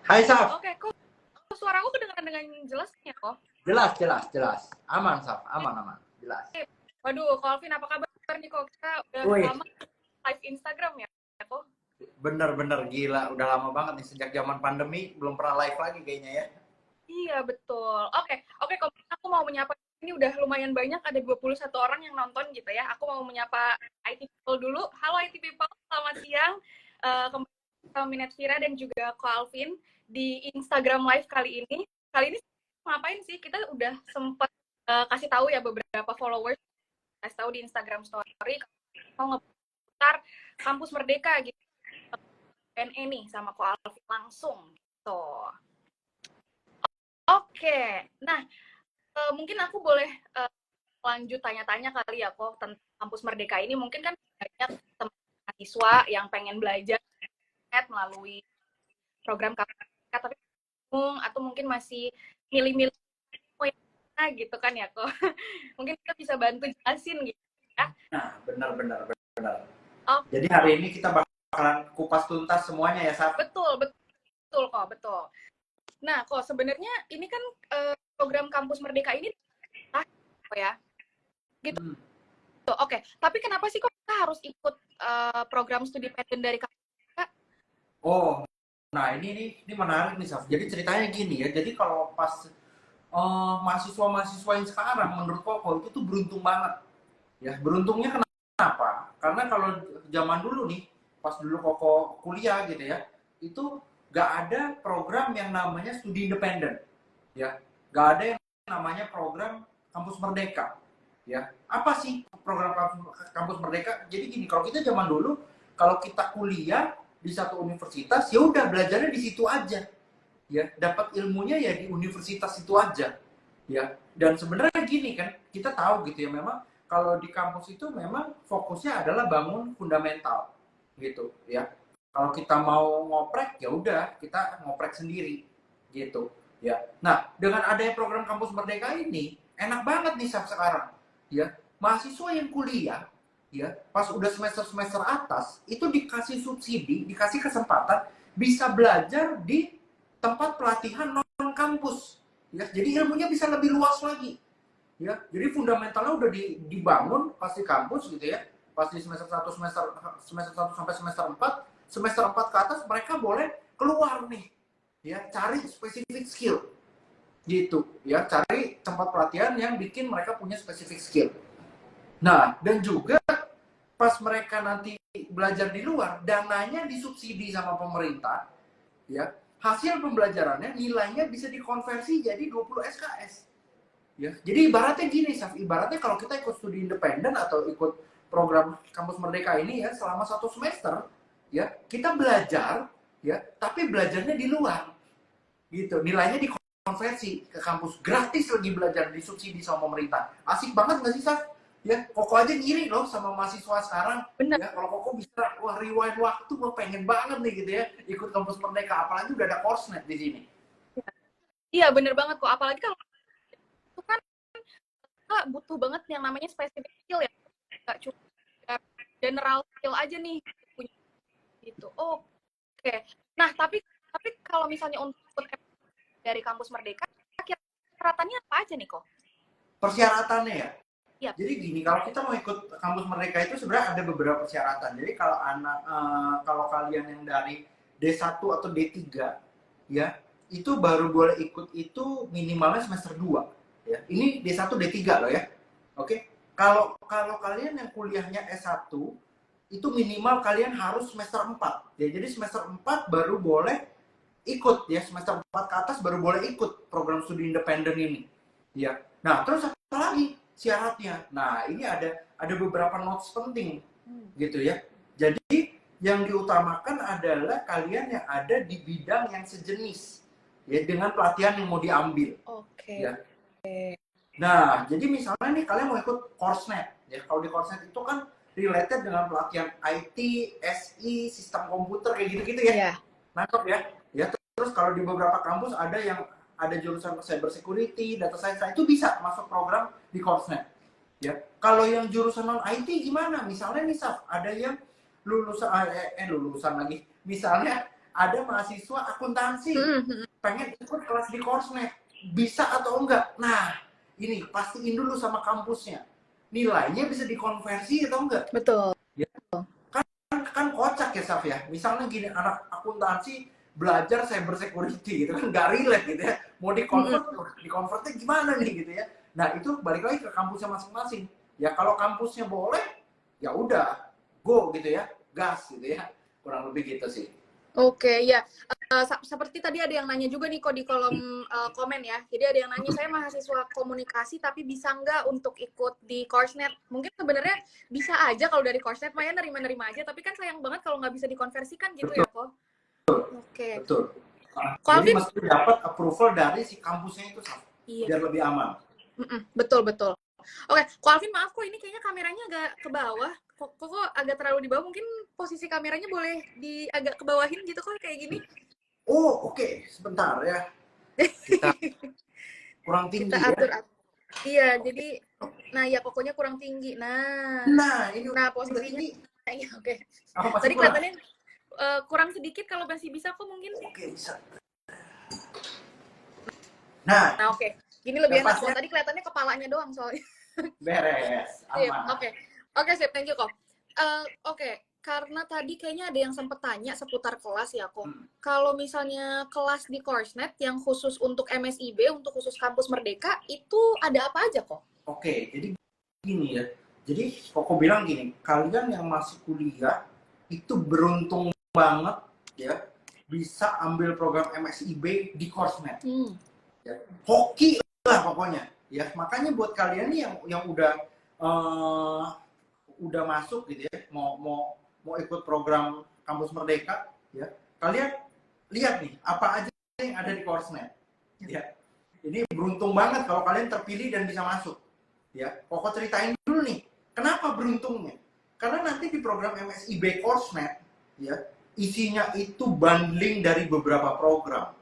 Hai Saf, Oke, kok suaraku kedengaran dengan jelas ya kok? jelas. Aman Saf, aman, jelas. Waduh, Kak Alvin apa kabar nih kok? Kita udah Wih, lama live Instagram ya kok? bener gila, udah lama banget nih sejak zaman pandemi belum pernah live lagi kayaknya ya. Iya, betul. Oke, kok aku mau menyapa, ini udah lumayan banyak, ada 21 orang yang nonton gitu ya. Aku mau menyapa IT People dulu. Halo IT People, selamat siang. Kembali sama Minette Vira dan juga Kak Alvin di Instagram Live kali ini. Kali ini ngapain sih? Kita udah sempat kasih tahu ya beberapa followers, kasih tahu di Instagram Story mau ngeputar Kampus Merdeka gitu. NE nih sama Ko Alvin langsung gitu. Oke, nah mungkin aku boleh lanjut tanya-tanya kali ya kok tentang Kampus Merdeka ini. Mungkin kan banyak teman mahasiswa yang pengen belajar melalui program KPK tapi bingung atau mungkin masih milih-milih gitu kan ya kok. Mungkin kita bisa bantu jelasin gitu ya. Nah, benar. Oh, Jadi hari ini kita bakalan kupas tuntas semuanya ya Saf. betul kok, betul. Nah, kok sebenarnya ini kan program Kampus Merdeka ini ya. Gitu. Hmm. Oke, tapi kenapa sih kok kita harus ikut program studi pendek dari KPK? Oh, nah ini menarik nih Saf. Jadi ceritanya gini ya, jadi kalau pas mahasiswa-mahasiswa yang sekarang menurut Koko itu tuh beruntung banget. Ya, beruntungnya kenapa? Karena kalau zaman dulu nih, pas dulu Koko kuliah gitu ya, itu gak ada program yang namanya studi independen, ya, gak ada yang namanya program kampus merdeka, ya. Apa sih program kampus merdeka? Jadi gini, kalau kita zaman dulu, kalau kita kuliah di satu universitas, ya udah belajarnya di situ aja, ya, dapat ilmunya ya di universitas itu aja, ya. Dan sebenarnya gini kan, kita tahu gitu ya, memang kalau di kampus itu memang fokusnya adalah bangun fundamental gitu ya. Kalau kita mau ngoprek ya udah kita ngoprek sendiri gitu ya. Nah, dengan adanya program kampus merdeka ini enak banget nih sekarang ya. Mahasiswa yang kuliah ya pas udah semester atas itu dikasih subsidi, dikasih kesempatan bisa belajar di tempat pelatihan non kampus ya. Jadi ilmunya bisa lebih luas lagi ya. Jadi fundamentalnya udah dibangun pas di kampus gitu ya, pas di semester 1 sampai semester 4 ke atas mereka boleh keluar nih ya, cari spesifik skill gitu ya, cari tempat pelatihan yang bikin mereka punya spesifik skill. Nah, dan juga pas mereka nanti belajar di luar, dananya disubsidi sama pemerintah ya, hasil pembelajarannya nilainya bisa dikonversi jadi 20 SKS. Ya, jadi ibaratnya gini, Saf. Ibaratnya kalau kita ikut studi independen atau ikut program kampus merdeka ini ya selama 1 semester, ya kita belajar, ya, tapi belajarnya di luar, gitu. Nilainya dikonversi ke kampus, gratis lagi belajar, disubsidi sama pemerintah. Asik banget nggak sih, Saf? Ya, Koko aja ngiri loh sama mahasiswa sekarang. Benar. Ya, kalau Koko bisa, wah rewind waktu, gue pengen banget nih gitu ya, ikut kampus merdeka. Apalagi udah ada course-net di sini. Iya, bener banget kok. Apalagi kalau itu kan kita butuh banget yang namanya specific skill ya. Nggak cuma general skill aja nih punya gitu. Oke. Nah, tapi kalau misalnya untuk dari kampus Merdeka, persyaratannya apa aja nih kok? Persyaratannya ya, Iya. jadi gini, kalau kita mau ikut kampus merdeka itu sebenarnya ada beberapa persyaratan. Jadi kalau kalian yang dari D1 atau D3 ya, itu baru boleh ikut itu minimalnya semester 2 ya. Ini D1 D3 loh ya. Oke. Kalau kalian yang kuliahnya S1 itu minimal kalian harus semester 4. Ya, jadi semester 4 baru boleh ikut ya, semester 4 ke atas baru boleh ikut program studi independen ini. Ya. Nah, terus apa lagi syaratnya? Nah, ini ada beberapa notes penting gitu ya. Jadi yang diutamakan adalah kalian yang ada di bidang yang sejenis ya dengan pelatihan yang mau diambil. Oke. Ya. Nah, jadi misalnya nih kalian mau ikut course-net ya. Kalau di course-net itu kan related dengan pelatihan IT, SI, sistem komputer kayak gitu-gitu ya. Iya. Nangkep ya. Ya, terus kalau di beberapa kampus ada jurusan cyber security, data science, itu bisa masuk program di course-net. Ya. Kalau yang jurusan non IT gimana? Misalnya nih Saf, ada yang lulusan lagi. Misalnya ada mahasiswa akuntansi Hmm. pengen ikut kelas di Korsnet, bisa atau enggak? Nah, ini pastiin dulu sama kampusnya, nilainya bisa dikonversi atau enggak. Betul. Ya, kan kocak ya Saf ya, misalnya gini, anak akuntansi belajar cyber security gitu kan, nggak relate gitu ya, mau dikonvertnya gimana nih gitu ya. Nah itu balik lagi ke kampusnya masing-masing ya. Kalau kampusnya boleh ya udah go gitu ya, gas gitu ya, kurang lebih gitu sih. Oke, ya. Seperti tadi ada yang nanya juga nih kok di kolom komen ya. Jadi ada yang nanya, saya mahasiswa komunikasi tapi bisa nggak untuk ikut di Korsnet? Mungkin sebenarnya bisa aja kalau dari Korsnet, Maya nerima-nerima aja. Tapi kan sayang banget kalau nggak bisa dikonversikan gitu Betul, ya kok. Oke. betul. Ko Jadi Alvin? mesti dapat approval dari si kampusnya itu Saf, Iya. biar lebih aman. Betul, betul. Oke, Ko Alvin maaf kok ini kayaknya kameranya agak ke bawah. Kok agak terlalu di bawah. Mungkin posisi kameranya boleh di agak ke bawahin gitu kok kayak gini. Oh oke, sebentar ya. Kita kurang tinggi Kita atur. ya. Iya, jadi nah ya pokoknya kurang tinggi. Nah Ini udah posisinya tinggi. ya, oke. Apa masih Tadi kurang? kelihatannya kurang sedikit, kalau masih bisa kok mungkin. Oke, bisa. Nah, Oke. Gini lebih enak kok. pasnya Tadi kelihatannya kepalanya doang soalnya. beres, Sip, aman. oke, sip, thank you kok. Oke, karena tadi kayaknya ada yang sempat tanya seputar kelas ya kok. Kalau misalnya kelas di Korsnet yang khusus untuk MSIB, untuk khusus kampus Merdeka, itu ada apa aja kok? Oke, jadi gini ya. Jadi Koko bilang gini, kalian yang masih kuliah itu beruntung banget ya bisa ambil program MSIB di Korsnet. Ya, hoki lah pokoknya. Ya, makanya buat kalian nih yang udah masuk gitu ya, mau ikut program kampus Merdeka ya, kalian lihat nih apa aja yang ada di Korsnet ya. Ini beruntung banget kalau kalian terpilih dan bisa masuk ya. Koko ceritain dulu nih kenapa beruntungnya, karena nanti di program MSIB Korsnet ya, isinya itu bundling dari beberapa program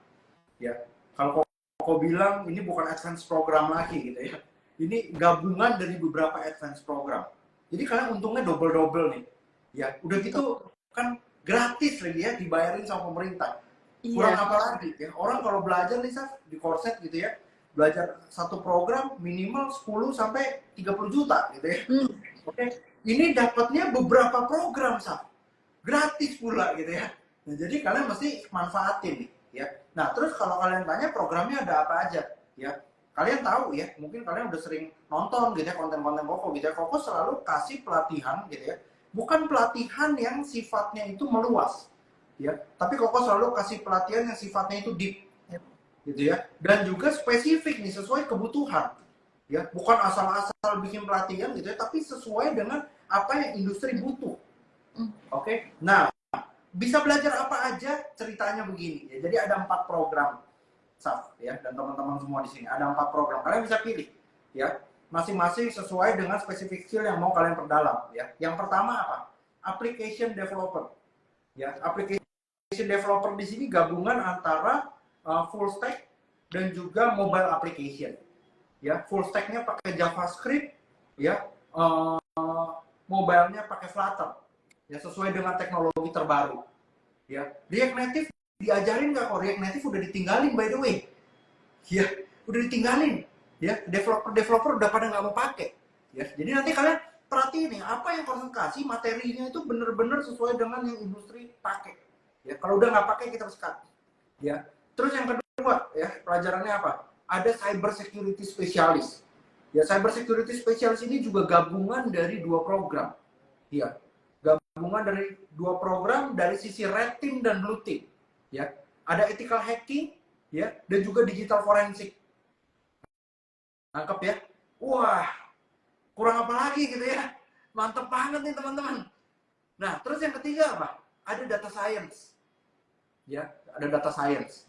ya. Kalau Koko bilang ini bukan advance program lagi gitu ya, ini gabungan dari beberapa advance program. Jadi kalian untungnya double nih ya. Udah gitu kan gratis lagi ya, dibayarin sama pemerintah. Kurang apa lagi ya, orang kalau belajar nih Saf di Korsnet gitu ya, belajar satu program minimal 10 sampai 30 juta gitu ya. Oke, ini dapatnya beberapa program Saf, gratis pula gitu ya. Nah, jadi kalian mesti manfaatin nih ya. Nah, terus kalau kalian tanya programnya ada apa aja ya, kalian tahu ya, mungkin kalian udah sering nonton gitu ya konten-konten Koko gitu ya. Koko selalu kasih pelatihan gitu ya, bukan pelatihan yang sifatnya itu meluas ya, tapi Koko selalu kasih pelatihan yang sifatnya itu deep gitu ya, dan juga spesifik nih sesuai kebutuhan ya, bukan asal-asal bikin pelatihan gitu ya, tapi sesuai dengan apa yang industri butuh. Oke. Nah, bisa belajar apa aja, ceritanya begini ya. Jadi ada 4 program Saf ya, dan teman-teman semua di sini ada 4 program, kalian bisa pilih ya, masing-masing sesuai dengan spesifik skill yang mau kalian perdalam ya. Yang pertama apa? Application developer ya. Application developer di sini gabungan antara full stack dan juga mobile application ya. Full stacknya pakai JavaScript ya, mobile-nya pakai Flutter ya, sesuai dengan teknologi terbaru ya. React Native diajarin nggak kok? React Native udah ditinggalin by the way ya, udah ditinggalin ya. Developer udah pada nggak mau pakai ya. Jadi nanti kalian perhatiin nih, apa yang kalian kasih materinya itu bener-bener sesuai dengan yang industri pakai ya. Kalau udah nggak pakai kita harus cut ya. Terus yang kedua ya, pelajarannya apa? Ada cyber security specialist ya. Cyber security specialist ini juga gabungan dari 2 program ya, gabungan dari 2 program dari sisi red team dan blue team ya. Ada ethical hacking ya, dan juga digital forensik. Nangkep ya? Wah, kurang apa lagi gitu ya, mantep banget nih teman-teman. Nah, terus yang ketiga apa? Ada data science ya, ada data science.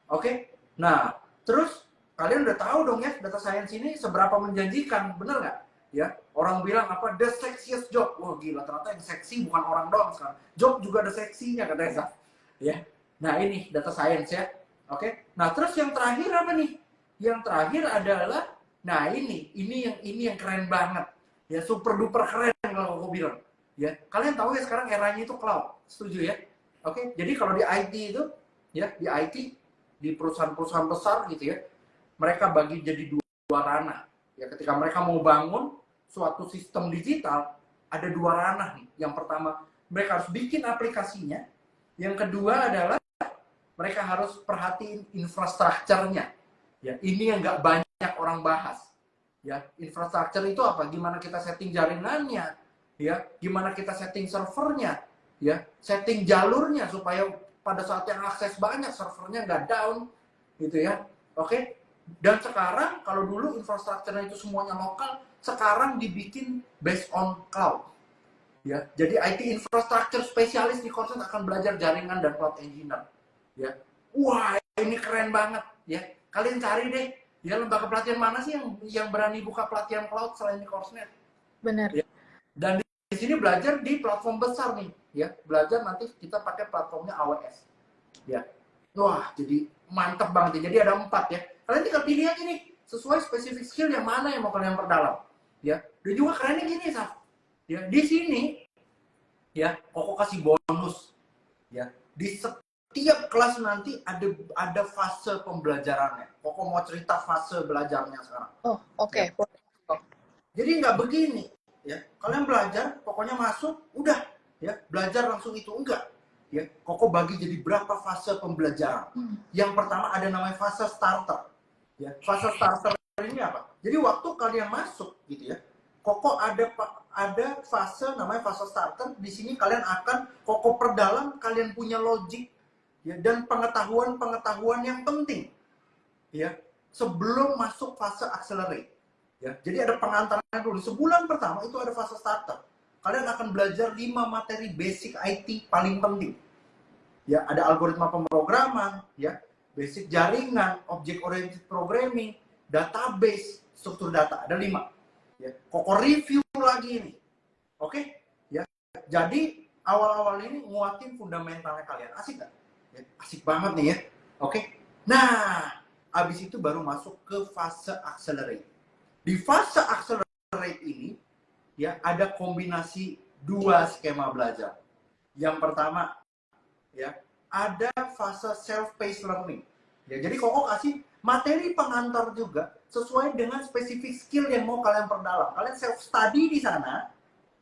Oke. Nah, terus kalian udah tahu dong ya, data science ini seberapa menjanjikan, bener nggak ya? Orang bilang apa, the sexiest job. Wah gila, ternyata yang seksi bukan orang doang sekarang, job juga ada seksinya katanya ya. Nah, ini data science ya. Oke. Nah, terus yang terakhir apa nih? Yang terakhir adalah, nah ini yang keren banget ya, super duper keren kalau aku bilang ya. Kalian tahu ya sekarang eranya itu cloud, setuju ya? Oke, jadi kalau di IT itu, ya di IT, di perusahaan-perusahaan besar gitu ya, mereka bagi jadi dua ranah. Ya, ketika mereka mau bangun suatu sistem digital, ada dua ranah nih. Yang pertama, mereka harus bikin aplikasinya. Yang kedua adalah mereka harus perhatiin infrastrukturnya. Ya, ini yang nggak banyak orang bahas. Ya, infrastruktur itu apa? Gimana kita setting jaringannya? Ya, gimana kita setting servernya? Ya, setting jalurnya supaya pada saat yang akses banyak servernya nggak down, gitu ya. Oke. Dan sekarang kalau dulu infrastrukturnya itu semuanya lokal, sekarang dibikin based on cloud. Ya, jadi IT infrastructure spesialis di Korsnet akan belajar jaringan dan cloud engineer. Ya, wah ini keren banget. Ya, kalian cari deh. Ya, lembaga pelatihan mana sih yang berani buka pelatihan cloud selain di Korsnet? Benar. Ya. Dan di sini belajar di platform besar nih. Ya, belajar nanti kita pakai platformnya AWS. Ya, wah jadi mantep banget. Jadi ada 4 ya. Kalian tinggal pilih aja nih sesuai spesifik skill yang mana yang mau kalian perdalam. Ya, dan juga kerennya gini, Saf. Ya, di sini ya, Koko kasih bonus. Ya, di setiap kelas nanti ada fase pembelajarannya. Koko mau cerita fase belajarnya sekarang. Oh, oke. Ya. Jadi nggak begini, ya. Kalian belajar, pokoknya masuk, udah, ya, belajar langsung itu enggak. Ya, Koko bagi jadi berapa fase pembelajaran. Yang pertama ada namanya fase starter. Ya, fase starter ini apa? Jadi waktu kalian masuk gitu ya, Koko ada fase namanya fase starter. Di sini kalian akan Koko perdalam, kalian punya logik ya dan pengetahuan yang penting ya sebelum masuk fase accelerate. Ya, jadi ada pengantarnya dulu. Sebulan pertama itu ada fase starter. Kalian akan belajar 5 materi basic IT paling penting. Ya, ada algoritma pemrograman, ya, basic jaringan, object oriented programming, database, struktur data, ada 5. Ya, Koko review lagi ini. Oke? Ya. Jadi awal-awal ini nguatin fundamentalnya kalian. Asik nggak? Ya, asik banget nih ya. Oke? Nah, abis itu baru masuk ke fase accelerate. Di fase accelerate ini ya ada kombinasi 2 skema belajar. Yang pertama ya ada fase self-paced learning. Ya, jadi Koko kasih materi pengantar juga sesuai dengan spesifik skill yang mau kalian perdalam. Kalian self study di sana,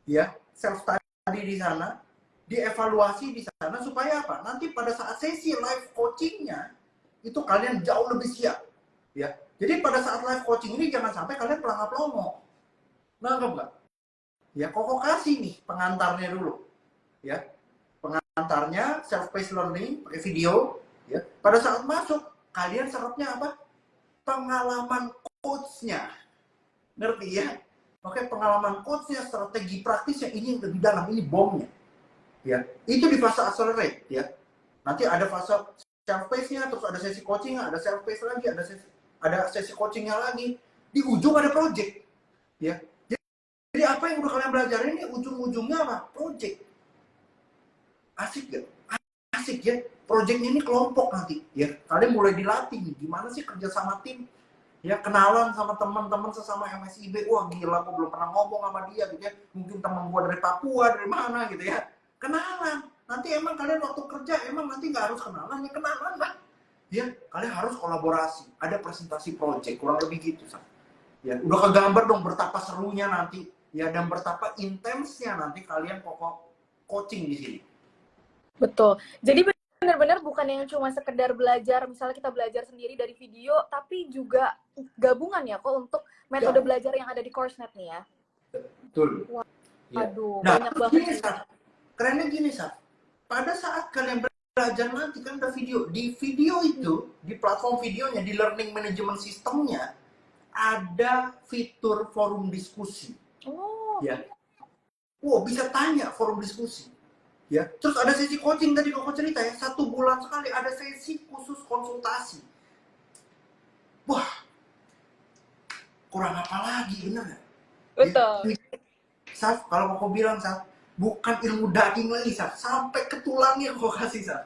ya, self study di sana, dievaluasi di sana supaya apa? Nanti pada saat sesi live coachingnya itu kalian jauh lebih siap, ya. Jadi pada saat live coaching ini jangan sampai kalian pelangap-longo. Nangkep nggak? Ya, Koko kasih nih pengantarnya dulu, ya. Pengantarnya self-paced learning pakai video, ya. Pada saat masuk kalian serapnya apa? Pengalaman coachnya, ngerti ya? Oke, pengalaman coachnya, strategi praktisnya, ini yang lebih dalam, ini bomnya, ya. Itu di fase accelerate, ya. Nanti ada fase self-paced-nya, terus ada sesi coaching, ada self-paced lagi, ada sesi coachingnya lagi. Di ujung ada project, ya. Jadi apa yang udah kalian belajar ini ujung-ujungnya apa? Project. Asik gak? Asik ya. Projectnya ini kelompok nanti, ya. Kalian mulai dilatih nih, gimana sih kerja sama tim, ya, kenalan sama teman-teman sesama MSIB. Wah gila, aku belum pernah ngomong sama dia gitu ya. Mungkin teman gua dari Papua, dari mana gitu ya. Kenalan. Nanti emang kalian waktu kerja emang nanti nggak harus kenalan, ya kenalan lah. Ya, kalian harus kolaborasi. Ada presentasi project, kurang lebih gitu, Sam. Ya, udah kegambar dong betapa serunya nanti, ya, dan betapa intensnya nanti kalian pokok coaching di sini. Betul. Jadi benar-benar bukan yang cuma sekedar belajar, misalnya kita belajar sendiri dari video, tapi juga gabungan ya kok untuk metode belajar yang ada di Korsnet nih ya. Betul. Waduh, Nah, banyak banget. Gini, Saf. Kerennya gini, Saf. Pada saat kalian belajar nanti kan ada video. Di video itu, di platform videonya, di learning management systemnya, ada fitur forum diskusi. Oh. Ya. Wow, bisa tanya forum diskusi. Ya, terus ada sesi coaching tadi Koko cerita ya, 1 bulan sekali ada sesi khusus konsultasi. Wah, kurang apa lagi, bener nggak? Betul. Ya, Saf, kalau Koko bilang, Saf, bukan ilmu daging lagi, Saf, sampai ke tulangnya Koko kasih, Saf.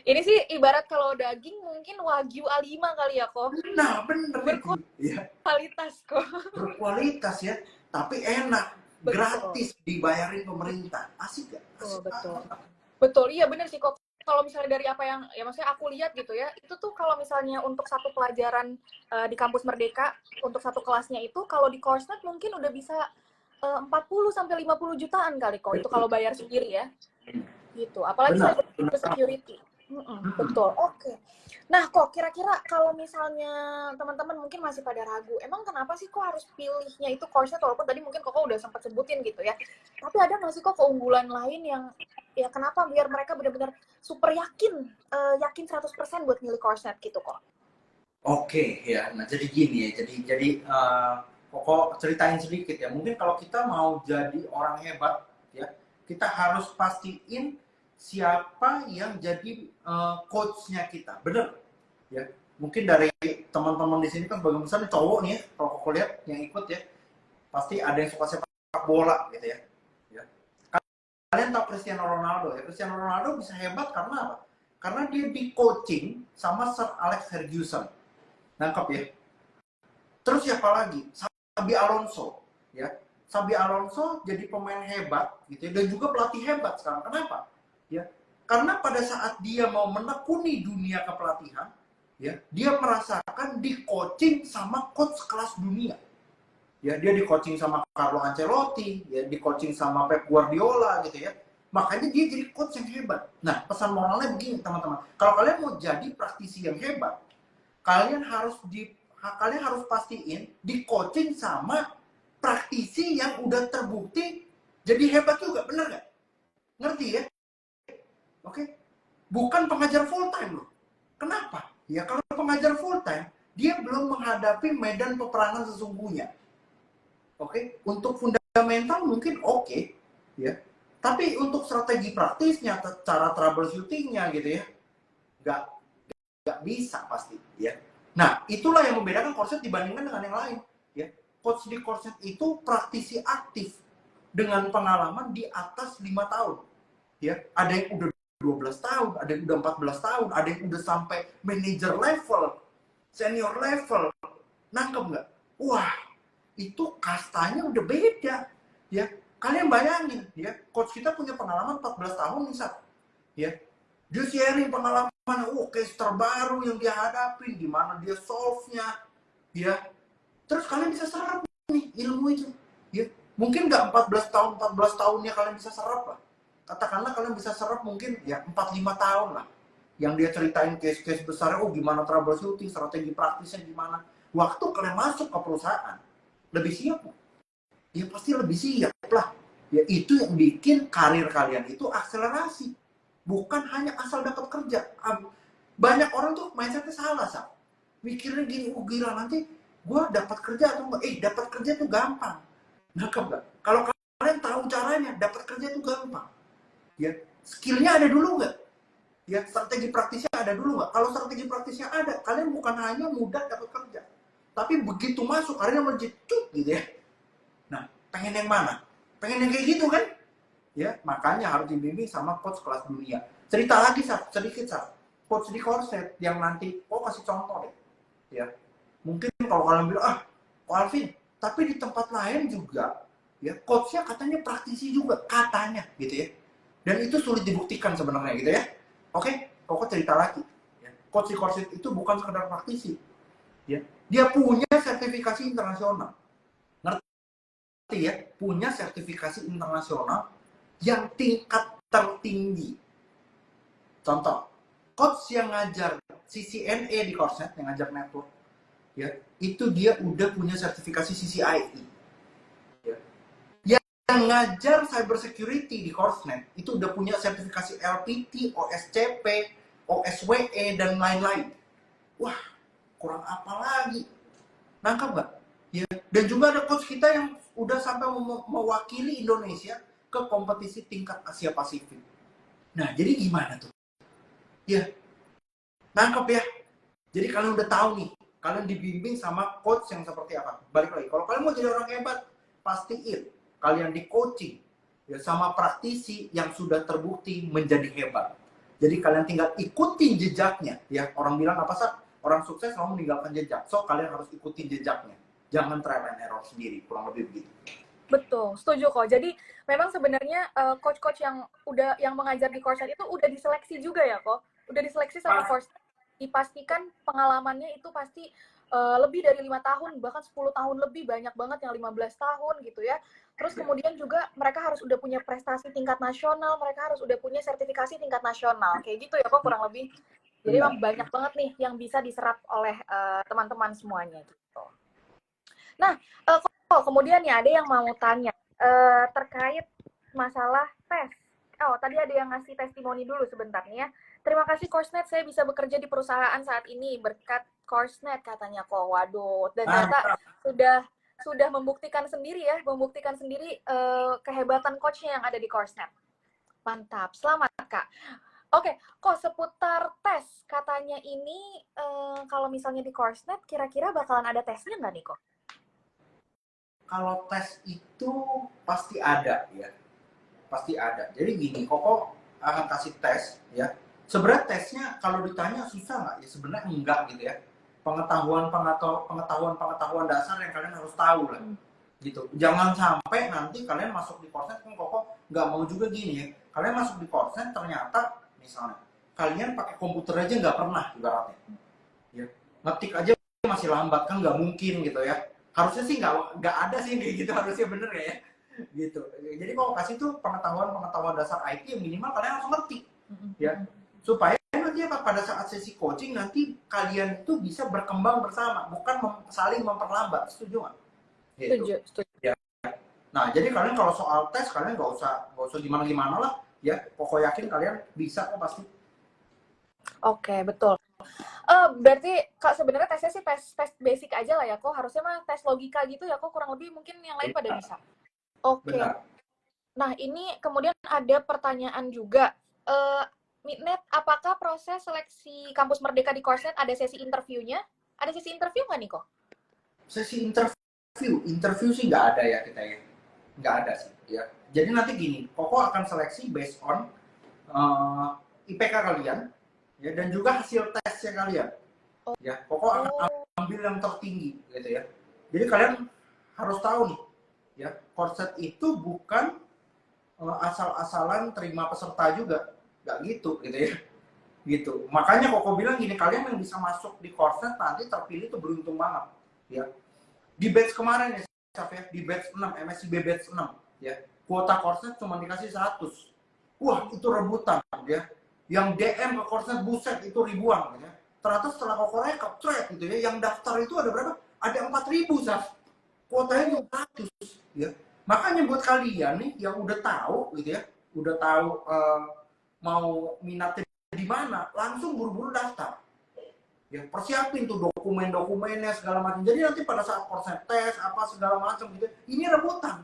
Ini sih ibarat kalau daging mungkin Wagyu A5 kali ya kok. Nah, bener. Berkualitas kok. Berkualitas ya, tapi enak. Betul. Gratis, dibayarin pemerintah. Asik gak? Asik. Betul. Betul, iya bener sih kok. Kalau misalnya dari apa yang, ya maksudnya aku lihat gitu ya, itu tuh kalau misalnya untuk satu pelajaran di kampus Merdeka, untuk satu kelasnya itu, kalau di Korsnet mungkin udah bisa 40 sampai 50 jutaan kali kok, itu kalau bayar sendiri ya. Gitu, apalagi Benar, cyber security. Betul, oke. Nah kok kira-kira kalau misalnya teman-teman mungkin masih pada ragu, emang kenapa sih kok harus pilihnya itu course-nya, walaupun tadi mungkin kok udah sempat sebutin gitu ya, tapi ada nggak sih kok keunggulan lain yang ya kenapa biar mereka benar-benar super yakin, yakin 100% buat milih course-nya gitu kok? Oke, ya. Nah, jadi gini ya. Jadi Koko ceritain sedikit ya. Mungkin kalau kita mau jadi orang hebat, ya, kita harus pastiin siapa yang jadi coach-nya kita. Bener, ya. Mungkin dari teman-teman di sini kan sebagian besar cowok nih, ya, kalau Koko lihat yang ikut ya, pasti ada yang suka sepak bola gitu ya. Ya. Kalian tahu Cristiano Ronaldo ya? Cristiano Ronaldo bisa hebat karena apa? Karena dia di coaching sama Sir Alex Ferguson. Nangkep ya. Terus siapa lagi? Xabi Alonso, ya. Xabi Alonso jadi pemain hebat gitu ya, dan juga pelatih hebat sekarang. Kenapa? Ya. Karena pada saat dia mau menekuni dunia kepelatihan, ya, dia merasakan di coaching sama coach kelas dunia. Ya, dia di coaching sama Carlo Ancelotti, ya, di coaching sama Pep Guardiola gitu ya. Makanya dia jadi coach yang hebat. Nah, pesan moralnya begini, teman-teman. Kalau kalian mau jadi praktisi yang hebat, kalian harus pastiin di coaching sama praktisi yang udah terbukti jadi hebat juga, bener nggak? Ngerti ya? Oke, bukan pengajar full time loh. Kenapa? Ya kalau pengajar full time, dia belum menghadapi medan peperangan sesungguhnya. Oke, untuk fundamental mungkin oke, ya. Tapi untuk strategi praktisnya, cara troubleshootingnya gitu ya, nggak nggak bisa pasti, ya. Nah, itulah yang membedakan Korset dibandingkan dengan yang lain. Ya. Coach di Korset itu praktisi aktif dengan pengalaman di atas 5 tahun. Ya. Ada yang udah 12 tahun, ada yang udah 14 tahun, ada yang udah sampai manager level, senior level. Nangkep nggak? Wah, itu kastanya udah beda. Ya. Kalian bayangin, ya, coach kita punya pengalaman 14 tahun misal. Ya. Dia sharing pengalaman, case terbaru yang dia hadapin, gimana dia solve-nya, ya. Terus kalian bisa serap nih ilmu itu, ya. Mungkin nggak 14 tahunnya kalian bisa serap lah. Katakanlah kalian bisa serap mungkin ya 4-5 tahun lah. Yang dia ceritain case-case besar, gimana troubleshooting, strategi praktisnya gimana. Waktu kalian masuk ke perusahaan, lebih siap. Ya pasti lebih siap lah. Ya itu yang bikin karir kalian itu akselerasi. Bukan hanya asal dapat kerja. Banyak orang tuh mindsetnya salah, Sa. Mikirnya gini, gila nanti gue dapat kerja atau enggak? Dapat kerja tuh gampang. Nangkep nggak? Kalau kalian tahu caranya, dapat kerja tuh gampang. Ya, skillnya ada dulu nggak? Ya, strategi praktisnya ada dulu nggak? Kalau strategi praktisnya ada, kalian bukan hanya mudah dapat kerja, tapi begitu masuk kalian menjecut gitu ya. Nah, pengen yang mana? Pengen yang kayak gitu kan? Ya, makanya harus dibimbing sama coach kelas dunia. Cerita lagi sedikit coach di Korset yang nanti kasih contoh deh, ya. Mungkin kalau kalian bilang Ko Alvin, tapi di tempat lain juga ya coachnya katanya praktisi juga katanya gitu ya, dan itu sulit dibuktikan sebenarnya gitu ya. Oke, Koko cerita lagi ya. Coach di Korset itu bukan sekedar praktisi, ya, dia punya sertifikasi internasional, ngerti ya, punya sertifikasi internasional yang tingkat tertinggi. Contoh, coach yang ngajar CCNA di Korset, yang ngajar network, ya, itu dia udah punya sertifikasi CCIE. Ya. Yang ngajar cyber security di Korsnet, itu udah punya sertifikasi LPT, OSCP, OSWE, dan lain-lain. Wah, kurang apa lagi? Nangkep nggak? Ya. Dan juga ada coach kita yang udah sampai mewakili Indonesia ke kompetisi tingkat Asia Pasifik. Nah, jadi gimana tuh? Ya, nangkep ya. Jadi kalian udah tahu nih, kalian dibimbing sama coach yang seperti apa. Balik lagi, kalau kalian mau jadi orang hebat, pastiin kalian di coaching ya sama praktisi yang sudah terbukti menjadi hebat. Jadi kalian tinggal ikutin jejaknya. Ya, orang bilang apa sih? Orang sukses selalu meninggalkan jejak. So kalian harus ikutin jejaknya. Jangan trial and error sendiri, kurang lebih begitu. Betul, setuju kok. Jadi memang sebenarnya coach-coach yang mengajar di Course itu udah diseleksi juga ya kok. Udah diseleksi sama Course. Dipastikan pengalamannya itu pasti lebih dari 5 tahun, bahkan 10 tahun lebih, banyak banget yang 15 tahun gitu ya. Terus kemudian juga mereka harus udah punya prestasi tingkat nasional, mereka harus udah punya sertifikasi tingkat nasional. Kayak gitu ya kok kurang lebih. Jadi emang banyak banget nih yang bisa diserap oleh teman-teman semuanya gitu. Nah, kok kemudian ya ada yang mau tanya terkait masalah tes. Oh, tadi ada yang ngasih testimoni dulu sebentar nih ya. Terima kasih Coursenet, saya bisa bekerja di perusahaan saat ini berkat Coursenet katanya kok. Waduh, dan ternyata sudah membuktikan sendiri ya, kehebatan coachnya yang ada di Coursenet. Mantap, selamat Kak. Oke, kok seputar tes katanya ini kalau misalnya di Coursenet kira-kira bakalan ada tesnya nggak nih kok? Kalau tes itu pasti ada ya, pasti ada. Jadi gini, Koko akan kasih tes ya. Sebenarnya tesnya kalau ditanya susah nggak? Ya sebenarnya enggak gitu ya. Pengetahuan dasar yang kalian harus tahu lah. Gitu. Jangan sampai nanti kalian masuk di Coursenet, kan Koko nggak mau juga gini ya. Kalian masuk di Coursenet ternyata misalnya kalian pakai komputer aja nggak pernah ibaratnya. Ya. Ngetik aja masih lambat, kan nggak mungkin gitu ya. Harusnya sih nggak ada sih kayak gitu, harusnya bener ya gitu. Jadi kalau kasih tuh pengetahuan dasar IT yang minimal kalian harus ngerti ya, supaya nanti pada saat sesi coaching nanti kalian itu bisa berkembang bersama, bukan saling memperlambat. Setuju nggak? Gitu. Setuju. Ya. Nah jadi kalian kalau soal tes kalian nggak usah gimana lah ya, pokok yakin kalian bisa kok pasti. Oke, betul. Berarti Kak sebenarnya tesnya sih tes basic aja lah ya kok. Harusnya mah tes logika gitu ya kok, kurang lebih mungkin yang lain pada bisa. Oke. Nah, ini kemudian ada pertanyaan juga. Midnet, apakah proses seleksi kampus Merdeka di Coursenet ada sesi interviewnya? Ada sesi interview nggak nih kok? Sesi interview sih nggak ada ya kita ya. Nggak ada sih ya. Jadi nanti gini, Koko akan seleksi based on IPK kalian ya, dan juga hasil tesnya kalian. Ya, Koko akan ambil yang tertinggi gitu ya. Jadi kalian harus tahu nih ya, Coursenet itu bukan asal-asalan terima peserta juga, nggak gitu ya. Gitu. Makanya Koko bilang gini, kalian yang bisa masuk di Coursenet nanti terpilih itu beruntung banget ya. Di batch kemarin ya, di batch 6, MSIB batch 6 ya, kuota Coursenet cuma dikasih 100. Wah, itu rebutan ya. Yang DM ke Coursenet buset itu ribuan ya. Ternyata setelah Koko rekap thread gitu ya, yang daftar itu ada berapa? Ada 4.000, Saf. Kuotanya 100 ya. Makanya buat kalian nih yang udah tahu gitu ya, udah tahu mau minatnya di mana, langsung buru-buru daftar. Ya, persiapin tuh dokumen-dokumennya segala macam. Jadi nanti pada saat proses tes apa segala macam gitu, ini rebutan.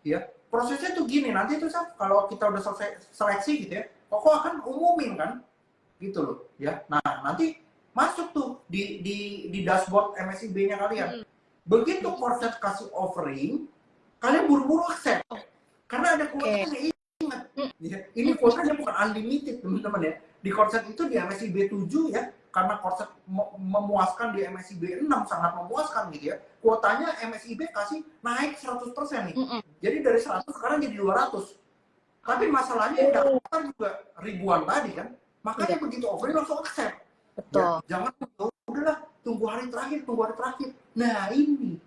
Ya, prosesnya tuh gini, nanti tuh kalau kita udah selesai seleksi gitu ya, Koko akan umumin kan, gitu loh. Ya, nah nanti masuk tuh di dashboard MSIB-nya kalian. Begitu proses kasih offering, kalian buru-buru accept. Karena ada kuotanya. Ingat, ya, ini kuotanya bukan unlimited teman-teman ya. Di Coursenet itu di MSIB 7 ya, karena Coursenet memuaskan di MSIB 6 sangat memuaskan gitu ya. Kuotanya MSIB kasih naik 100% nih. Jadi dari 100 sekarang jadi 200. Tapi masalahnya yang daftar juga ribuan tadi kan. Makanya begitu offering langsung accept. Betul. Ya, jangan udahlah tunggu hari terakhir. Nah, ini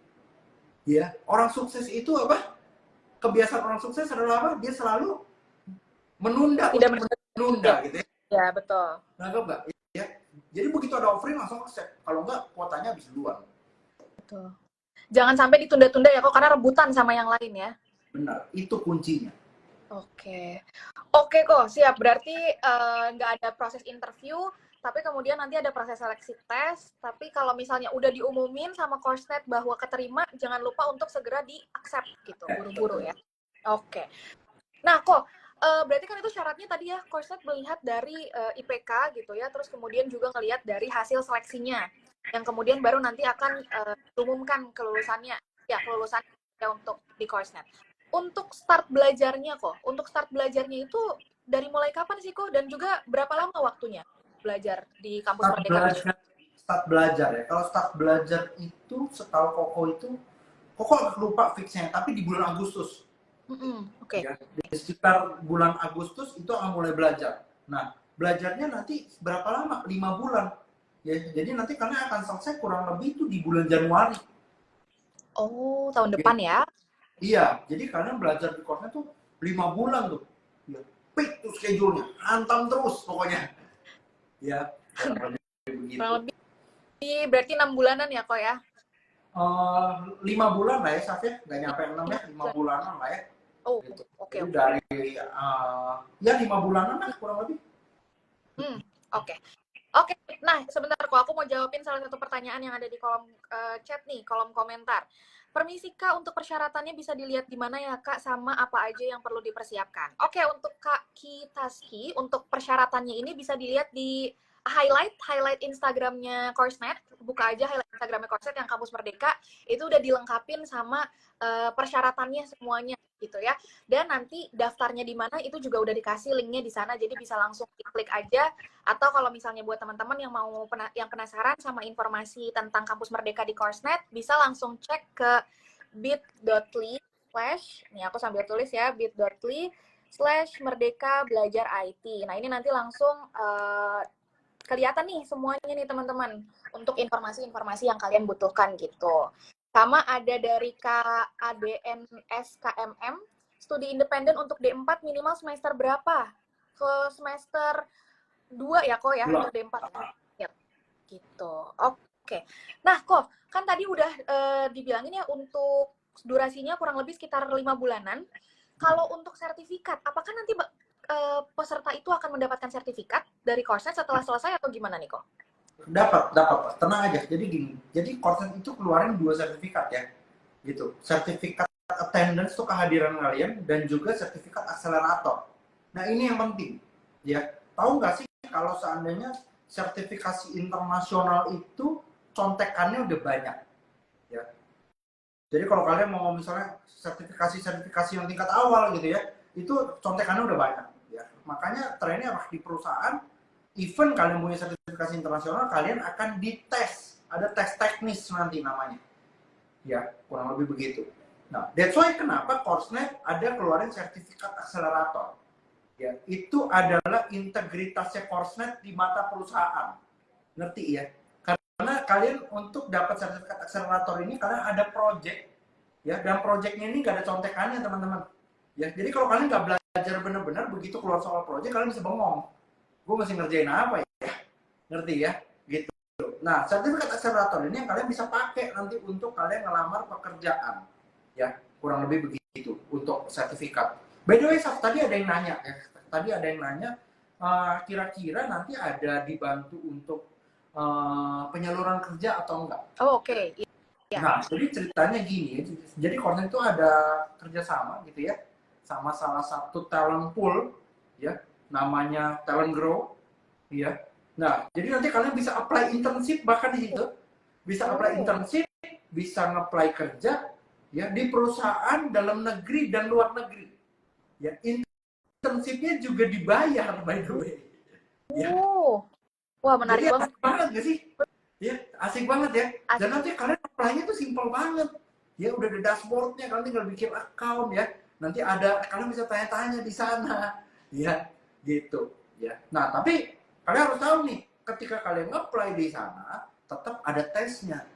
ya, orang sukses itu apa? Kebiasaan orang sukses adalah apa? Dia selalu menunda gitu ya. Ya, betul. Nggak nggak ya. Jadi begitu ada offering langsung accept. Kalau nggak kuotanya habis duluan. Betul. Jangan sampai ditunda-tunda ya kok, karena rebutan sama yang lain ya. Benar, itu kuncinya. Oke kok, siap. Berarti nggak ada proses interview, tapi kemudian nanti ada proses seleksi tes. Tapi kalau misalnya udah diumumin sama Coursenet bahwa keterima, jangan lupa untuk segera di-accept gitu, buru-buru ya. Oke. Nah kok, berarti kan itu syaratnya tadi ya, Coursenet melihat dari IPK gitu ya, terus kemudian juga ngelihat dari hasil seleksinya, yang kemudian baru nanti akan diumumkan kelulusannya untuk di Coursenet. Untuk start belajarnya itu dari mulai kapan sih kok, dan juga berapa lama waktunya belajar di kampus Merdeka? Start belajar ya. Kalau start belajar itu setahu Koko agak lupa fixnya, tapi di bulan Agustus. Oke. Ya, di sekitar bulan Agustus itu akan mulai belajar. Nah, belajarnya nanti berapa lama? 5 bulan. Ya, jadi nanti kalian akan selesai kurang lebih itu di bulan Januari. Oh, tahun depan Gitu. ya? Iya, jadi kalian belajar di course-nya tuh 5 bulan tuh. Ya, peak tuh schedule-nya, hantam terus pokoknya. Ya, kurang lebih begitu. Kurang lebih berarti 6 bulanan ya kok ya? 5 bulan lah ya, Saf ya, nggak nyampe 6 ya, 5 bulanan lah ya. Oh, Gitu. oke, Jadi oke. dari ya 5 bulanan lah kurang lebih. Oke. Oke, nah sebentar kok aku mau jawabin salah satu pertanyaan yang ada di kolom chat nih, kolom komentar. Permisi Kak, untuk persyaratannya bisa dilihat di mana ya Kak, sama apa aja yang perlu dipersiapkan. Oke, untuk Kak Kitaski, untuk persyaratannya ini bisa dilihat di highlight Instagramnya Coursenet, buka aja highlight Instagramnya Coursenet yang Kampus Merdeka, itu udah dilengkapin sama persyaratannya semuanya gitu ya. Dan nanti daftarnya di mana itu juga udah dikasih linknya di sana, jadi bisa langsung klik aja. Atau kalau misalnya buat teman-teman yang mau yang penasaran sama informasi tentang Kampus Merdeka di Coursenet, bisa langsung cek ke bit.ly/ nih aku sambil tulis ya, bit.ly/Merdeka Belajar IT. Nah ini nanti langsung kelihatan nih semuanya nih teman-teman untuk informasi-informasi yang kalian butuhkan gitu. Sama ada dari KADNS KMM, studi independen untuk D4 minimal semester berapa? Ke semester 2 ya kok ya, untuk D4 ya. Gitu. Oke. Nah kok, kan tadi udah dibilangin ya untuk durasinya kurang lebih sekitar 5 bulanan. Kalau untuk sertifikat, apakah nanti peserta itu akan mendapatkan sertifikat dari Coursenet setelah selesai atau gimana nih kok? Dapat, tenang aja. Jadi gini, jadi Coursenet itu keluarin 2 sertifikat ya, gitu. Sertifikat attendance itu kehadiran kalian dan juga sertifikat akselerator. Nah ini yang penting, ya. Tahu nggak sih kalau seandainya sertifikasi internasional itu contekannya udah banyak, ya. Jadi kalau kalian mau misalnya sertifikasi yang tingkat awal gitu ya, itu contekannya udah banyak, ya. Makanya trennya di perusahaan, even kalian punya sertifikasi internasional, kalian akan dites, ada tes teknis nanti namanya, ya kurang lebih begitu. Nah, that's why kenapa Coursenet ada keluarin sertifikat akselerator, ya itu adalah integritasnya Coursenet di mata perusahaan, ngerti ya? Karena kalian untuk dapat sertifikat akselerator ini kalian ada project, ya, dan projectnya ini nggak ada contekannya teman-teman, ya. Jadi kalau kalian nggak belajar benar-benar, begitu keluar soal project kalian bisa bengong, gue masih ngerjain apa ya, ngerti ya, gitu. Nah, sertifikat akselerator ini yang kalian bisa pakai nanti untuk kalian ngelamar pekerjaan, ya kurang lebih begitu untuk sertifikat. By the way, tadi ada yang nanya, kira-kira nanti ada dibantu untuk penyaluran kerja atau enggak? Oh, oke. Ya. Nah, jadi ceritanya gini, jadi Coursenet itu ada kerjasama gitu ya, sama salah satu talent pool, ya, namanya Talent Grow, ya. Nah, jadi nanti kalian bisa apply internship bahkan di situ, bisa apply internship, bisa nge-apply kerja, ya, di perusahaan dalam negeri dan luar negeri, ya. Internshipnya juga dibayar, by the way. Ya. Wah, menarik jadi banget. Asik banget gak sih? Ya, asik banget ya. Asik. Dan nanti kalian apply-nya tuh simple banget. Ya, udah ada dashboard-nya, kalian tinggal bikin account ya. Nanti ada, kalian bisa tanya-tanya di sana. Ya, gitu. Ya. Nah, tapi kalian harus tahu nih, ketika kalian apply di sana, tetap ada tesnya.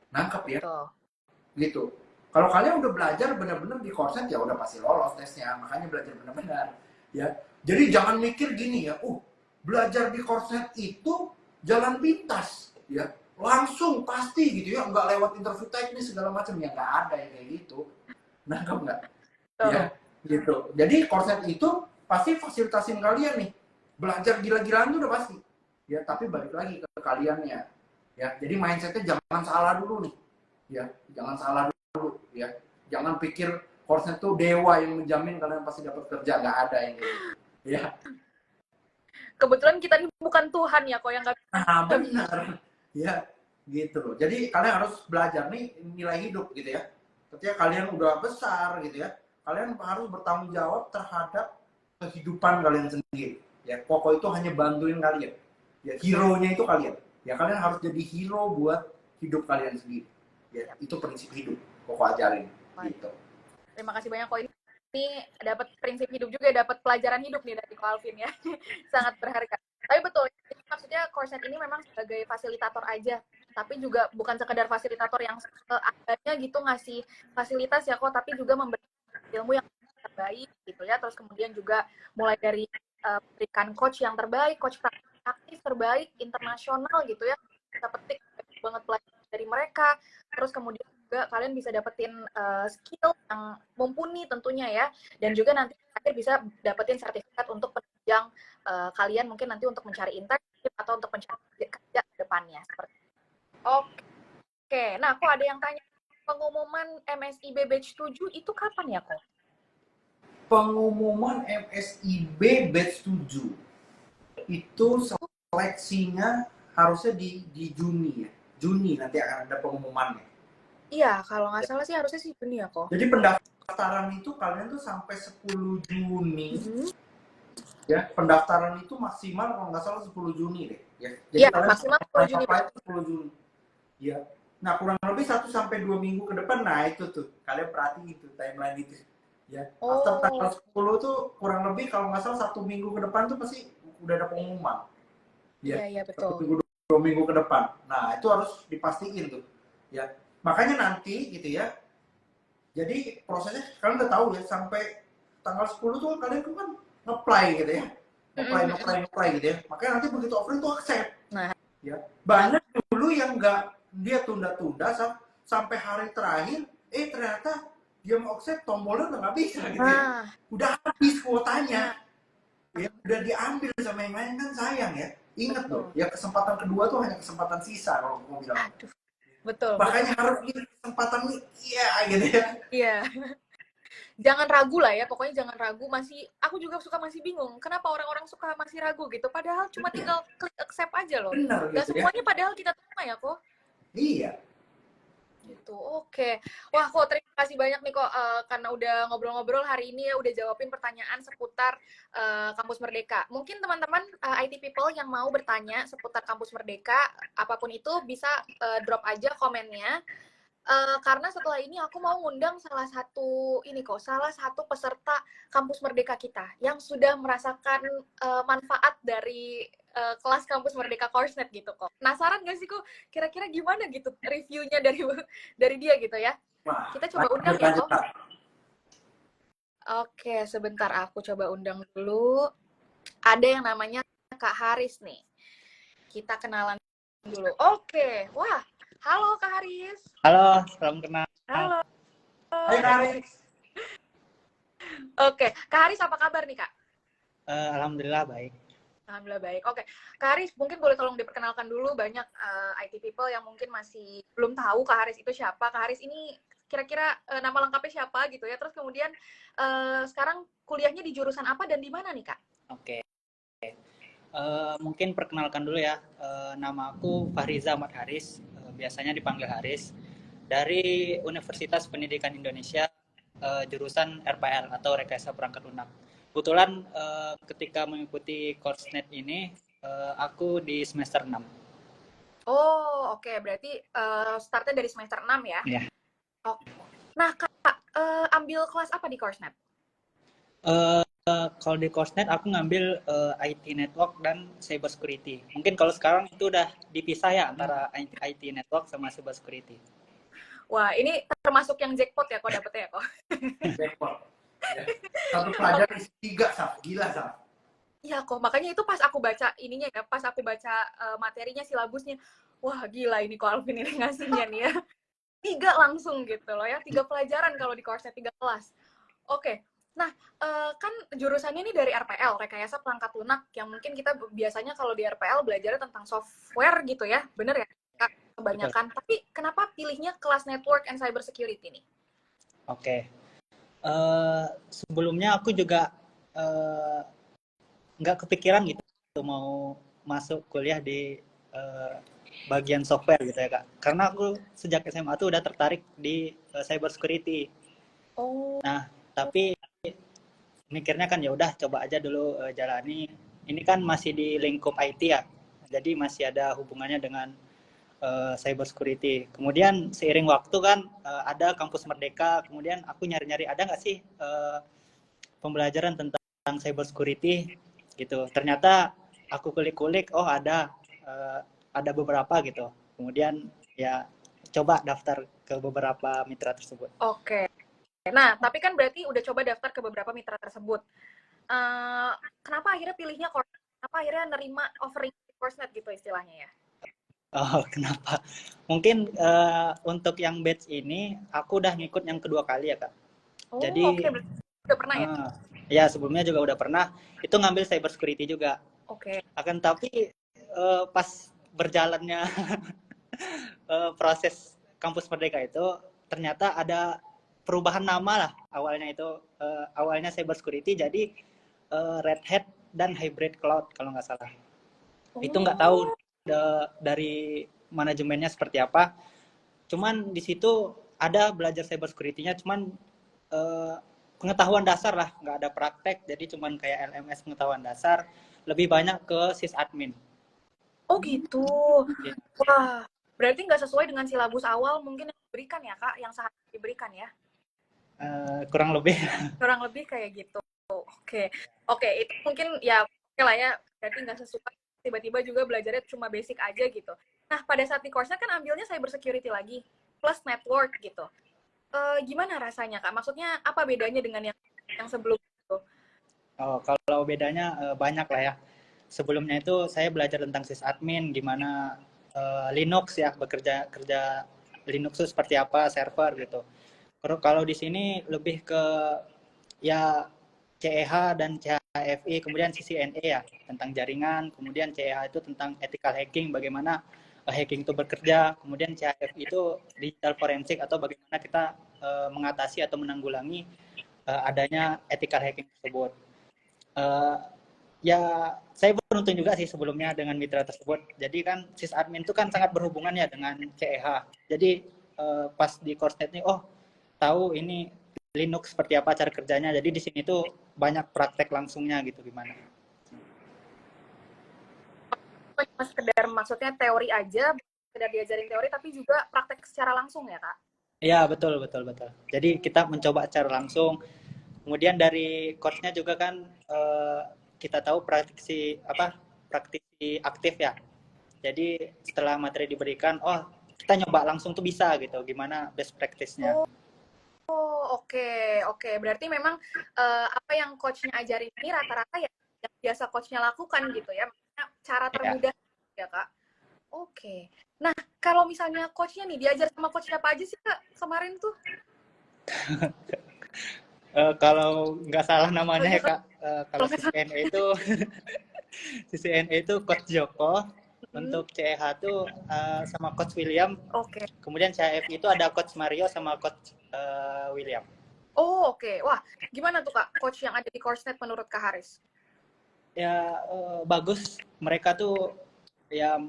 Nangkep ya? Gitu. Kalau kalian udah belajar benar-benar di Coursenet, ya udah pasti lolos tesnya. Makanya belajar benar-benar. Ya. Jadi jangan mikir gini ya, belajar di Coursenet itu jalan pintas, ya langsung pasti gitu ya, nggak lewat interview teknis segala macam, ya nggak ada yang kayak gitu, nangkep nggak? Ya gitu. Jadi Coursenet itu pasti fasilitasin kalian nih, belajar gila-gilaan itu udah pasti, ya. Tapi balik lagi ke kaliannya, ya. Jadi mindsetnya jangan salah dulu nih, ya jangan salah dulu, ya. Jangan pikir Coursenet itu dewa yang menjamin kalian pasti dapat kerja, nggak ada yang kayak gitu, ya. Kebetulan kita ini bukan Tuhan ya kok yang nggak. Benar, ya gitu loh. Jadi kalian harus belajar nih nilai hidup gitu ya. Ketika kalian udah besar gitu ya, kalian harus bertanggung jawab terhadap kehidupan kalian sendiri. Ya, Koko itu hanya bantuin kalian. Ya, hero-nya itu kalian. Ya, kalian harus jadi hero buat hidup kalian sendiri. Ya, itu prinsip hidup Koko ajarin gitu. Terima kasih banyak kok, ini ini dapat prinsip hidup juga, dapat pelajaran hidup nih dari Ko Alvin ya. Sangat berharga. Tapi betul, maksudnya Coursenet ini memang sebagai fasilitator aja, tapi juga bukan sekedar fasilitator yang adanya gitu ngasih fasilitas ya kok, tapi juga memberikan ilmu yang terbaik gitu ya. Terus kemudian juga mulai dari berikan coach yang terbaik, coach aktif terbaik internasional gitu ya. Kita petik banget pelajaran dari mereka. Terus kemudian juga kalian bisa dapetin skill yang mumpuni tentunya ya, dan juga nanti akhir bisa dapetin sertifikat untuk penunjang kalian mungkin nanti untuk mencari internship atau untuk mencari kerja ke depannya seperti itu. Oke, nah kok ada yang tanya pengumuman MSIB batch 7 itu kapan ya kok? Pengumuman MSIB batch 7 itu seleksinya harusnya di Juni ya. Juni nanti akan ada pengumumannya. Iya, kalau nggak salah sih harusnya sih Juni ya kok. Jadi pendaftaran itu kalian tuh sampai 10 Juni. Ya, pendaftaran itu maksimal kalau nggak salah 10 Juni deh. Ya, jadi kalian maksimal 10 Juni. 10 Juni. Ya. Nah, kurang lebih 1 sampai 2 minggu ke depan, nah itu tuh. Kalian perhatiin itu timeline itu. Ya. After tanggal 10 tuh kurang lebih kalau nggak salah 1 minggu ke depan tuh pasti udah ada pengumuman. Ya, iya betul. 1 minggu 2 minggu ke depan. Nah, itu harus dipastiin tuh. Ya. Makanya nanti gitu ya. Jadi prosesnya kalian udah tahu ya, sampai tanggal 10 tuh kalian tuh kan nge-apply gitu ya. Nge-apply gitu ya. Makanya nanti begitu offering tuh accept. Nah, ya. Banyak dulu yang nggak, dia tunda-tunda sampai hari terakhir, ternyata dia mau accept, tombolnya udah nggak bisa gitu ya. Udah habis kuotanya. Ya, udah diambil sama yang lain, kan sayang ya. Ingat loh, ya kesempatan kedua tuh hanya kesempatan sisa kalau mau bilang. Aduh. Betul. Makanya harus di kesempatan ini, iya gitu ya. Iya. Jangan ragu lah ya, pokoknya jangan ragu. Aku juga masih bingung, kenapa orang-orang suka masih ragu gitu, padahal cuma tinggal klik accept aja loh. Benar Gak gitu semuanya ya. padahal kita terima ya kok. Iya. Gitu, oke. Wah kok terima kasih banyak nih kok, karena udah ngobrol-ngobrol hari ini ya, udah jawabin pertanyaan seputar Kampus Merdeka. Mungkin teman-teman IT people yang mau bertanya seputar Kampus Merdeka, apapun itu bisa drop aja komennya. Karena setelah ini aku mau ngundang salah satu peserta Kampus Merdeka kita yang sudah merasakan manfaat dari kelas Kampus Merdeka Coursenet gitu kok. Penasaran gak sih kok kira-kira gimana gitu reviewnya dari dia gitu ya? Wah, kita coba undang ya kok. lanjut. Oke, sebentar aku coba undang dulu. Ada yang namanya Kak Haris nih. Kita kenalan dulu. Oke, wah. Halo Kak Haris. Halo, salam kenal. Halo. Hai Kak Haris. Oke, Kak Haris apa kabar nih Kak? Alhamdulillah baik. Alhamdulillah baik. Oke, Kak Haris mungkin boleh tolong diperkenalkan dulu, banyak IT people yang mungkin masih belum tahu Kak Haris itu siapa. Kak Haris ini kira-kira nama lengkapnya siapa gitu ya. Terus kemudian sekarang kuliahnya di jurusan apa dan di mana nih Kak? Oke. Mungkin perkenalkan dulu ya. Nama aku Fahriza Ahmad Haris, biasanya dipanggil Haris. Dari Universitas Pendidikan Indonesia, jurusan RPL atau Rekayasa Perangkat Lunak. Kebetulan ketika mengikuti Coursenet ini, aku di semester 6. Oh, oke. Berarti startnya dari semester 6 ya? Iya. Oke. Nah, Kak, ambil kelas apa di Coursenet? Kalau di Coursenet aku ngambil IT Network dan Cyber Security. Mungkin kalau sekarang itu udah dipisah ya antara IT Network sama Cyber Security. Wah, ini termasuk yang jackpot ya kok dapetnya ya kok? Jackpot. Ya. Satu pelajaran 3, Saf. Gila, Saf. Iya kok, makanya itu pas aku baca ininya ya, pas aku baca materinya, silabusnya, wah gila ini kok Alvin ini ngasihnya nih ya. 3 langsung gitu loh ya, 3 pelajaran kalau di Coursenet, 3 kelas. Oke, nah kan jurusannya ini dari RPL, Rekayasa Perangkat Lunak, yang mungkin kita biasanya kalau di RPL belajarnya tentang software gitu ya, bener ya Kak? Kebanyakan. Betul. Tapi kenapa pilihnya kelas Network and Cyber Security nih? Oke. Sebelumnya aku juga nggak kepikiran gitu mau masuk kuliah di bagian software gitu ya Kak. Karena aku sejak SMA tuh udah tertarik di cyber security. Oh. Nah, tapi mikirnya kan ya udah coba aja dulu jalani. Ini kan masih di lingkup IT ya. Jadi masih ada hubungannya dengan cyber security. Kemudian seiring waktu kan ada Kampus Merdeka, kemudian aku nyari-nyari ada nggak sih pembelajaran tentang cyber security gitu. Ternyata aku kulik-kulik, oh ada beberapa gitu. Kemudian ya coba daftar ke beberapa mitra tersebut. Oke. Nah, tapi kan berarti udah coba daftar ke beberapa mitra tersebut. Kenapa akhirnya pilihnya Coursenet? Kenapa akhirnya nerima offering Coursenet gitu istilahnya ya? Oh, kenapa? Mungkin untuk yang batch ini aku udah ngikut yang kedua kali ya, Kak. Oh, Jadi oke. Udah pernah ya? Ya, sebelumnya juga udah pernah. Itu ngambil cyber security juga. Oke. Akan tapi pas berjalannya proses kampus Merdeka itu ternyata ada perubahan nama lah. Awalnya cyber security jadi Red Hat dan hybrid cloud kalau nggak salah. Itu nggak tahu dari manajemennya seperti apa. Cuman di situ ada belajar cyber security-nya, cuman pengetahuan dasar lah, nggak ada praktek, jadi cuman kayak LMS pengetahuan dasar, lebih banyak ke sysadmin. Oh gitu. Ya. Wah, berarti nggak sesuai dengan silabus awal mungkin yang diberikan ya Kak, yang seharusnya diberikan ya? Kurang lebih. Kurang lebih kayak gitu. Oke, itu mungkin ya oke lah ya, berarti nggak sesuai, tiba-tiba juga belajarnya cuma basic aja gitu. Nah, pada saat di course-nya kan ambilnya cyber security lagi, plus network gitu. Gimana rasanya Kak? Maksudnya apa bedanya dengan yang sebelum itu? Oh, kalau bedanya banyak lah ya. Sebelumnya itu saya belajar tentang sysadmin, gimana Linux ya, kerja Linux itu seperti apa, server gitu. Kalau di sini lebih ke ya CEH dan CHFI, kemudian CCNA ya, tentang jaringan, kemudian CEH itu tentang ethical hacking, bagaimana hacking itu bekerja, kemudian CHFI itu digital forensik atau bagaimana kita mengatasi atau menanggulangi adanya ethical hacking tersebut. Ya, saya beruntung juga sih sebelumnya dengan mitra tersebut. Jadi kan sysadmin itu kan sangat berhubungan ya dengan CEH. Jadi pas di Coursenet nih, oh tahu ini Linux seperti apa cara kerjanya. Jadi di sini tuh banyak praktek langsungnya gitu gimana. Cuma sekedar maksudnya teori aja, sekedar diajarin teori, tapi juga praktek secara langsung ya Kak? Iya, betul. Jadi kita mencoba secara langsung. Kemudian dari course-nya juga kan kita tahu praktisi aktif ya. Jadi setelah materi diberikan, oh kita nyoba langsung tuh bisa gitu, gimana best practice-nya. Oh, oke. Berarti memang apa yang coach-nya ajarin ini rata-rata ya yang biasa coach-nya lakukan gitu ya. Maksudnya cara termudah ya, Kak. Oke. Nah, kalau misalnya coach-nya nih diajar sama coach siapa aja sih, Kak, kemarin tuh? Kalau nggak salah namanya ya Kak, kalau CCNA itu Coach Joko, untuk CEH itu sama Coach William. Oke. Kemudian CHF itu ada Coach Mario sama Coach William. Oh, oke. Wah, gimana tuh Kak coach yang ada di Coursenet menurut Kak Haris? Ya bagus, mereka tuh ya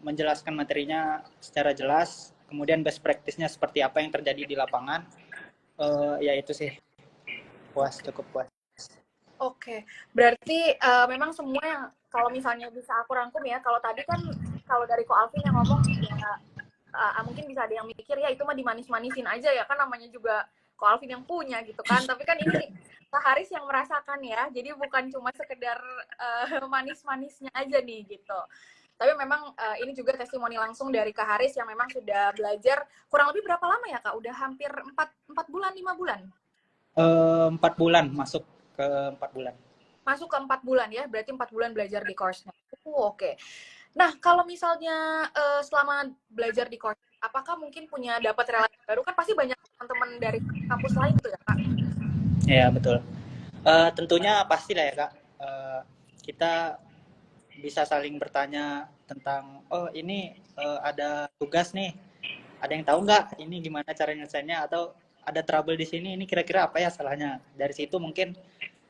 menjelaskan materinya secara jelas, kemudian best practice-nya seperti apa yang terjadi di lapangan. Ya itu sih, cukup puas. Oke, berarti memang semua yang kalau misalnya bisa aku rangkum ya, kalau tadi kan kalau dari Ko Alvin yang ngomong ya mungkin bisa ada yang mikir ya itu mah dimanis-manisin aja ya kan namanya juga Ko Alvin yang punya gitu kan, tapi kan ini Kak Haris yang merasakan ya, jadi bukan cuma sekedar manis-manisnya aja nih gitu. Tapi memang ini juga testimoni langsung dari Kak Haris yang memang sudah belajar kurang lebih berapa lama ya Kak? Udah hampir 4 bulan, 5 bulan? 4 bulan, masuk ke 4 bulan. Masuk ke 4 bulan ya, berarti 4 bulan belajar di course-nya. Oke. Nah, kalau misalnya selama belajar di course, apakah mungkin punya dapat relasi baru? Kan pasti banyak teman-teman dari kampus lain tuh ya, Kak? Iya, betul. Tentunya pastilah ya, Kak. Kita bisa saling bertanya tentang, oh ini ada tugas nih, ada yang tahu nggak ini gimana cara nyelesainnya, atau ada trouble di sini, ini kira-kira apa ya salahnya. Dari situ mungkin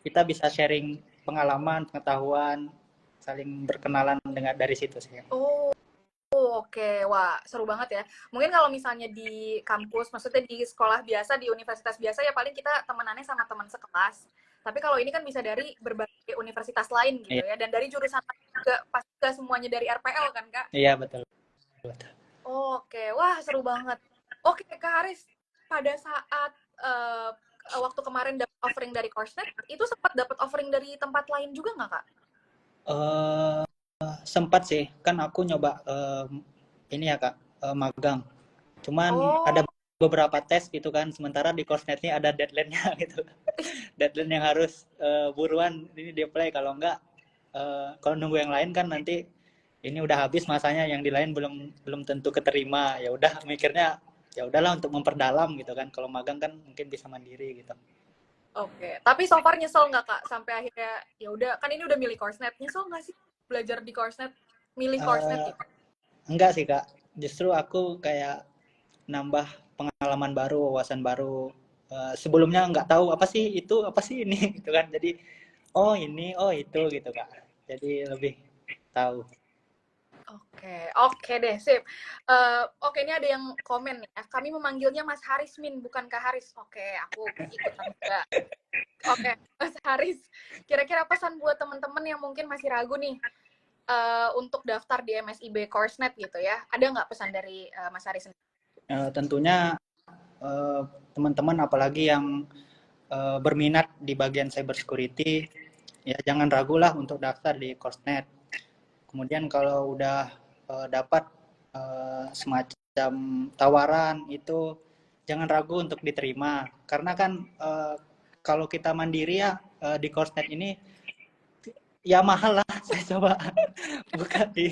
kita bisa sharing pengalaman, pengetahuan, saling berkenalan dari situ sih. Oh, oke. Wah, seru banget ya. Mungkin kalau misalnya di kampus, maksudnya di sekolah biasa, di universitas biasa ya paling kita temenannya sama teman sekelas. Tapi kalau ini kan bisa dari berbagai universitas lain gitu ya, dan dari jurusan juga pasti nggak semuanya dari RPL kan, Kak? Iya, betul. Oke, wah seru banget. Oke, Kak Haris, pada saat waktu kemarin offering dari Coursenet, itu sempat dapat offering dari tempat lain juga nggak, Kak? Eh, sempat sih, kan aku nyoba ini ya Kak, magang. Cuman ada Oh, beberapa tes gitu kan, sementara di Coursenet ini ada deadline-nya gitu. Deadline yang harus buruan ini di-apply, kalau enggak kalau nunggu yang lain kan nanti ini udah habis masanya, yang di lain belum belum tentu keterima. Ya udah mikirnya ya udahlah untuk memperdalam gitu kan. Kalau magang kan mungkin bisa mandiri gitu. oke. Tapi so far nyesel nggak, Kak? Sampai akhirnya, ya udah, kan ini udah milih Coursenet. Nyesel nggak sih belajar di Coursenet? Milih Coursenet Eh, gitu? enggak sih Kak, justru aku kayak nambah pengalaman baru, wawasan baru. Sebelumnya nggak tahu apa sih itu, apa sih ini gitu kan. Jadi oh ini, oh itu gitu Kak. Jadi lebih tahu. Oke deh, sip. Oke, ini ada yang komen nih ya. Kami memanggilnya Mas Haris Min, bukan Kak Haris. Oke, aku ikutan juga. Oke, Mas Haris. Kira-kira pesan buat teman-teman yang mungkin masih ragu nih untuk daftar di MSIB Coursenet gitu ya. Ada nggak pesan dari Mas Haris? Tentunya teman-teman apalagi yang berminat di bagian cyber security, ya jangan ragulah untuk daftar di Coursenet. Kemudian kalau udah dapat semacam tawaran itu, jangan ragu untuk diterima, karena kan kalau kita mandiri ya di Coursenet ini ya mahal lah. Saya coba buka di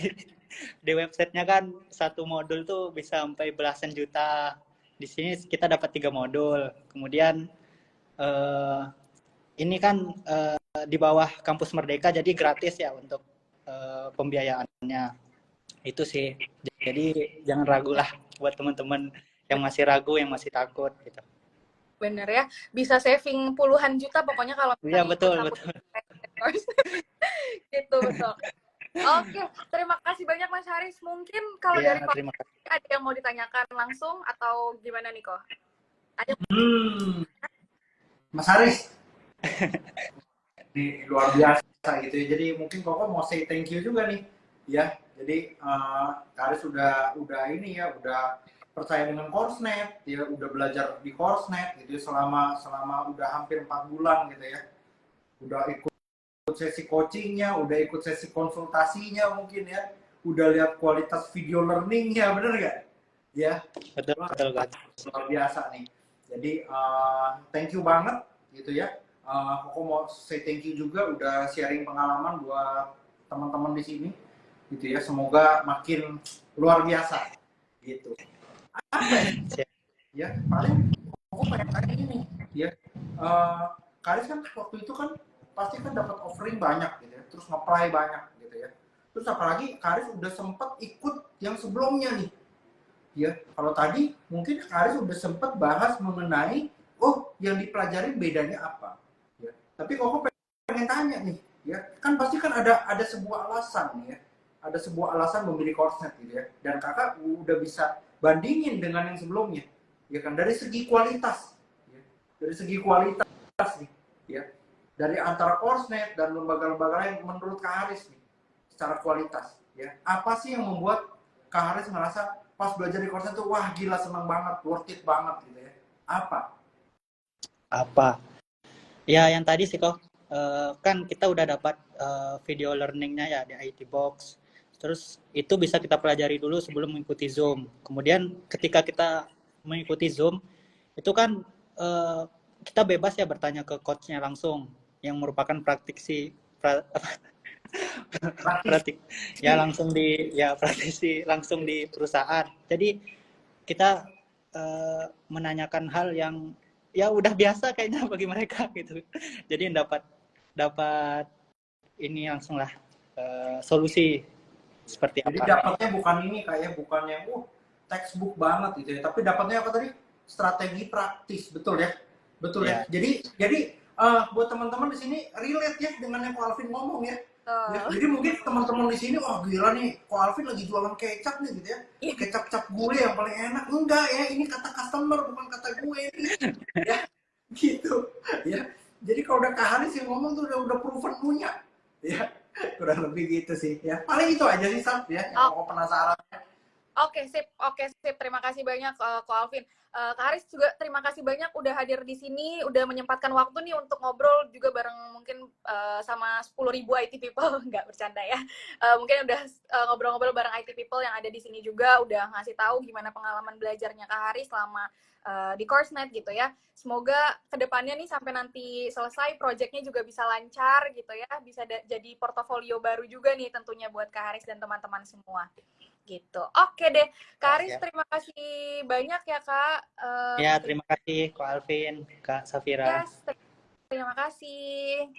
websitenya kan, satu modul tuh bisa sampai belasan juta. Di sini kita dapat 3 modul. Kemudian ini kan di bawah kampus Merdeka, jadi gratis ya untuk pembiayaannya. Itu sih. Jadi jangan ragu lah buat teman-teman yang masih ragu, yang masih takut gitu. Bener ya, bisa saving puluhan juta pokoknya kalau Iya misalnya ikut betul satu betul. course. Gitu, betul. Oke, terima kasih banyak Mas Haris. Mungkin kalau dari Iya, Pak terima kasih. ada yang mau ditanyakan langsung atau gimana nih kok? Ada Mas Haris, ini luar biasa gitu ya. Jadi mungkin Koko mau say thank you juga nih, ya. Jadi Kak Haris udah ini ya, udah percaya dengan Coursenet, ya udah belajar di Coursenet gitu ya, selama udah hampir 4 bulan gitu ya. Udah ikut sesi coachingnya, udah ikut sesi konsultasinya mungkin ya, udah lihat kualitas video learningnya, bener nggak? Ya, Betul wah, betul Kak. luar biasa nih. Jadi thank you banget gitu ya. Aku mau say thank you juga udah sharing pengalaman buat teman-teman di sini gitu ya. Semoga makin luar biasa gitu. Apa ya? Paling aku pengen tanya ini ya. Karis kan waktu itu kan pasti kan dapat offering banyak gitu ya. Terus nge-apply banyak gitu ya. Terus apalagi Karis udah sempat ikut yang sebelumnya nih. Ya, kalau tadi mungkin Karis udah sempat bahas mengenai yang dipelajari bedanya apa. Ya. Tapi kok pengen tanya nih, ya kan pasti kan ada sebuah alasan ya, ada sebuah alasan memilih Coursenet gitu ya. Dan kakak udah bisa bandingin dengan yang sebelumnya, ya kan dari segi kualitas, ya. Dari segi kualitas nih, ya dari antara Coursenet dan lembaga-lembaga lain menurut Kak Haris nih, secara kualitas, ya apa sih yang membuat Kak Haris ngerasa pas belajar di Coursenet tuh wah gila seneng banget, worth it banget gitu ya? Apa? Ya yang tadi sih kok, kan kita udah dapat video learningnya ya di IT Box. Terus itu bisa kita pelajari dulu sebelum mengikuti Zoom. Kemudian ketika kita mengikuti Zoom, itu kan kita bebas ya bertanya ke coachnya langsung, yang merupakan praktik ya langsung di praktisi langsung di perusahaan. Jadi kita menanyakan hal yang ya udah biasa kayaknya bagi mereka gitu. Jadi dapat dapat ini langsung lah solusi seperti Jadi apa. dapatnya bukan ini kayak bukan yang textbook banget gitu ya, tapi dapatnya apa tadi? Strategi praktis, betul ya? Betul ya. Ya, Jadi buat teman-teman di sini relate ya dengan yang Ko Alvin ngomong ya. Ya, jadi mungkin teman-teman di sini wah gila nih, Ko Alvin lagi jualan kecap nih gitu ya. Kecap cap gue yang paling enak. Enggak ya, ini kata customer bukan kata gue nih. Ya, gitu. Ya. Jadi kalau udah Kak Haris yang ngomong tuh udah proven punya. Ya, kurang lebih gitu sih ya. Paling itu aja sih Sab ya yang aku penasaran. Oke, sip. Terima kasih banyak Ko Alvin. Kak Haris juga terima kasih banyak udah hadir di sini, udah menyempatkan waktu nih untuk ngobrol juga bareng mungkin sama 10.000 IT people, nggak bercanda ya. Mungkin udah ngobrol-ngobrol bareng IT people yang ada di sini juga, udah ngasih tahu gimana pengalaman belajarnya Kak Haris selama di CourseNet gitu ya. Semoga kedepannya nih sampai nanti selesai projectnya juga bisa lancar gitu ya, bisa jadi portofolio baru juga nih tentunya buat Kak Haris dan teman-teman semua. Gitu. Oke deh, Kak Haris terima kasih banyak ya Kak. Ya, terima kasih Ko Alvin, Kak Safira. Yes, terima kasih.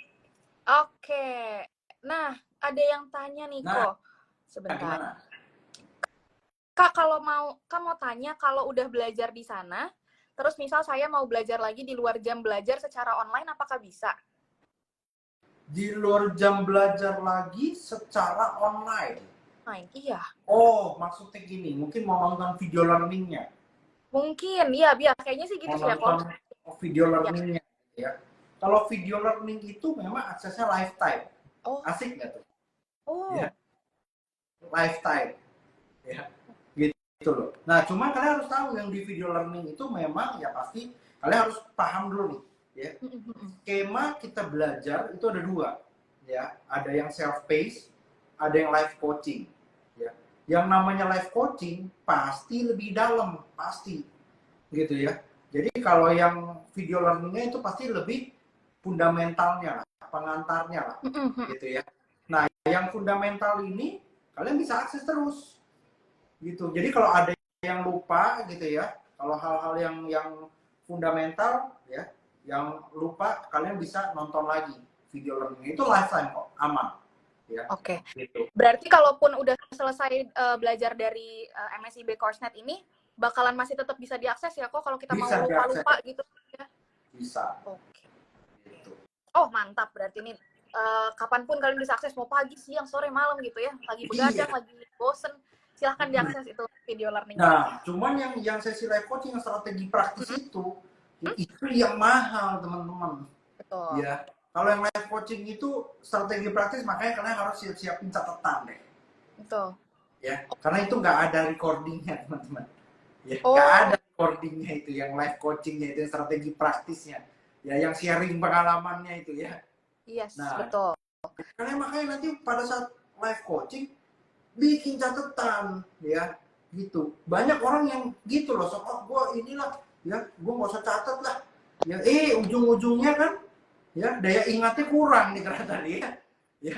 Oke, nah ada yang tanya nih Ko. Sebentar. Gimana? Kak, Kak mau tanya kalau udah belajar di sana, terus misal saya mau belajar lagi di luar jam belajar secara online, apakah bisa? Di luar jam belajar lagi secara online. Iya. Oh, maksudnya gini, mungkin mau nonton video learningnya. Mungkin, iya, biar kayaknya sih gitu Mau sih ya, nonton video Ya. learningnya, ya. Kalau video learning itu memang aksesnya lifetime. Oh, Asik nggak tuh? oh, Ya, lifetime. Ya, gitu loh. Nah, cuma kalian harus tahu yang di video learning itu memang ya pasti kalian harus paham dulu nih, ya. Skema kita belajar itu ada dua, ya. Ada yang self paced, ada yang live coaching, ya. Yang namanya live coaching pasti lebih dalam, pasti, gitu ya. Jadi kalau yang video learningnya itu pasti lebih fundamentalnya lah, pengantarnya lah, gitu ya. Nah, yang fundamental ini kalian bisa akses terus, gitu. Jadi kalau ada yang lupa, gitu ya, kalau hal-hal yang fundamental, ya, yang lupa, kalian bisa nonton lagi video learning itu lifetime kok, aman, ya. Oke. Gitu. Berarti kalaupun udah selesai belajar dari MSIB CourseNet ini, bakalan masih tetap bisa diakses ya kok kalau kita Bisa mau lupa-lupa gitu ya? Bisa. Oke. Gitu. Oh mantap, berarti ini kapanpun kalian bisa akses, mau pagi, siang, sore, malam gitu ya, lagi begadang, lagi bosen, silahkan diakses itu video learning. Nah, cuman yang sesi live coaching yang strategi praktis itu yang mahal teman-teman. Betul. Ya, kalau yang live coaching itu strategi praktis, makanya kalian harus siap-siapin catatan deh. Betul. Ya, karena itu nggak ada recordingnya teman-teman. Ya, Oh. nggak ada recordingnya itu, yang live coachingnya itu, yang strategi praktisnya. Ya, yang sharing pengalamannya itu ya. Yes, Nah, betul. kalian makanya nanti pada saat live coaching bikin catatan, ya, gitu. Banyak orang yang gitu loh, sok, oh, gue inilah, ya, gue nggak usah catat lah. Ya, ujung-ujungnya kan, ya, daya ingatnya kurang nih ternyata dia. Ya,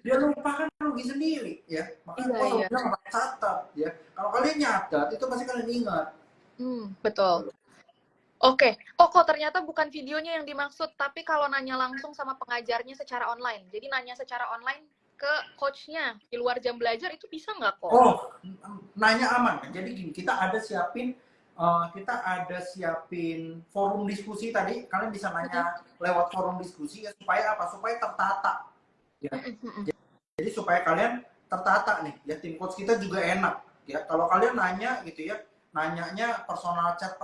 dia lupa kan rugi sendiri, ya. Makanya bilang harus catat, ya. Kalau kalian nyatat, itu pasti kalian ingat. Betul. Oke. Oh, kok ternyata bukan videonya yang dimaksud, tapi kalau nanya langsung sama pengajarnya secara online. Jadi nanya secara online ke coachnya di luar jam belajar itu bisa nggak kok? Oh, nanya aman. Jadi gini, kita ada siapin forum diskusi tadi. Kalian bisa nanya lewat forum diskusi ya, supaya apa? Supaya tertata. Ya. Jadi supaya kalian tertata nih. Ya, tim coach kita juga enak. Ya, kalau kalian nanya gitu ya, nanyanya personal chat,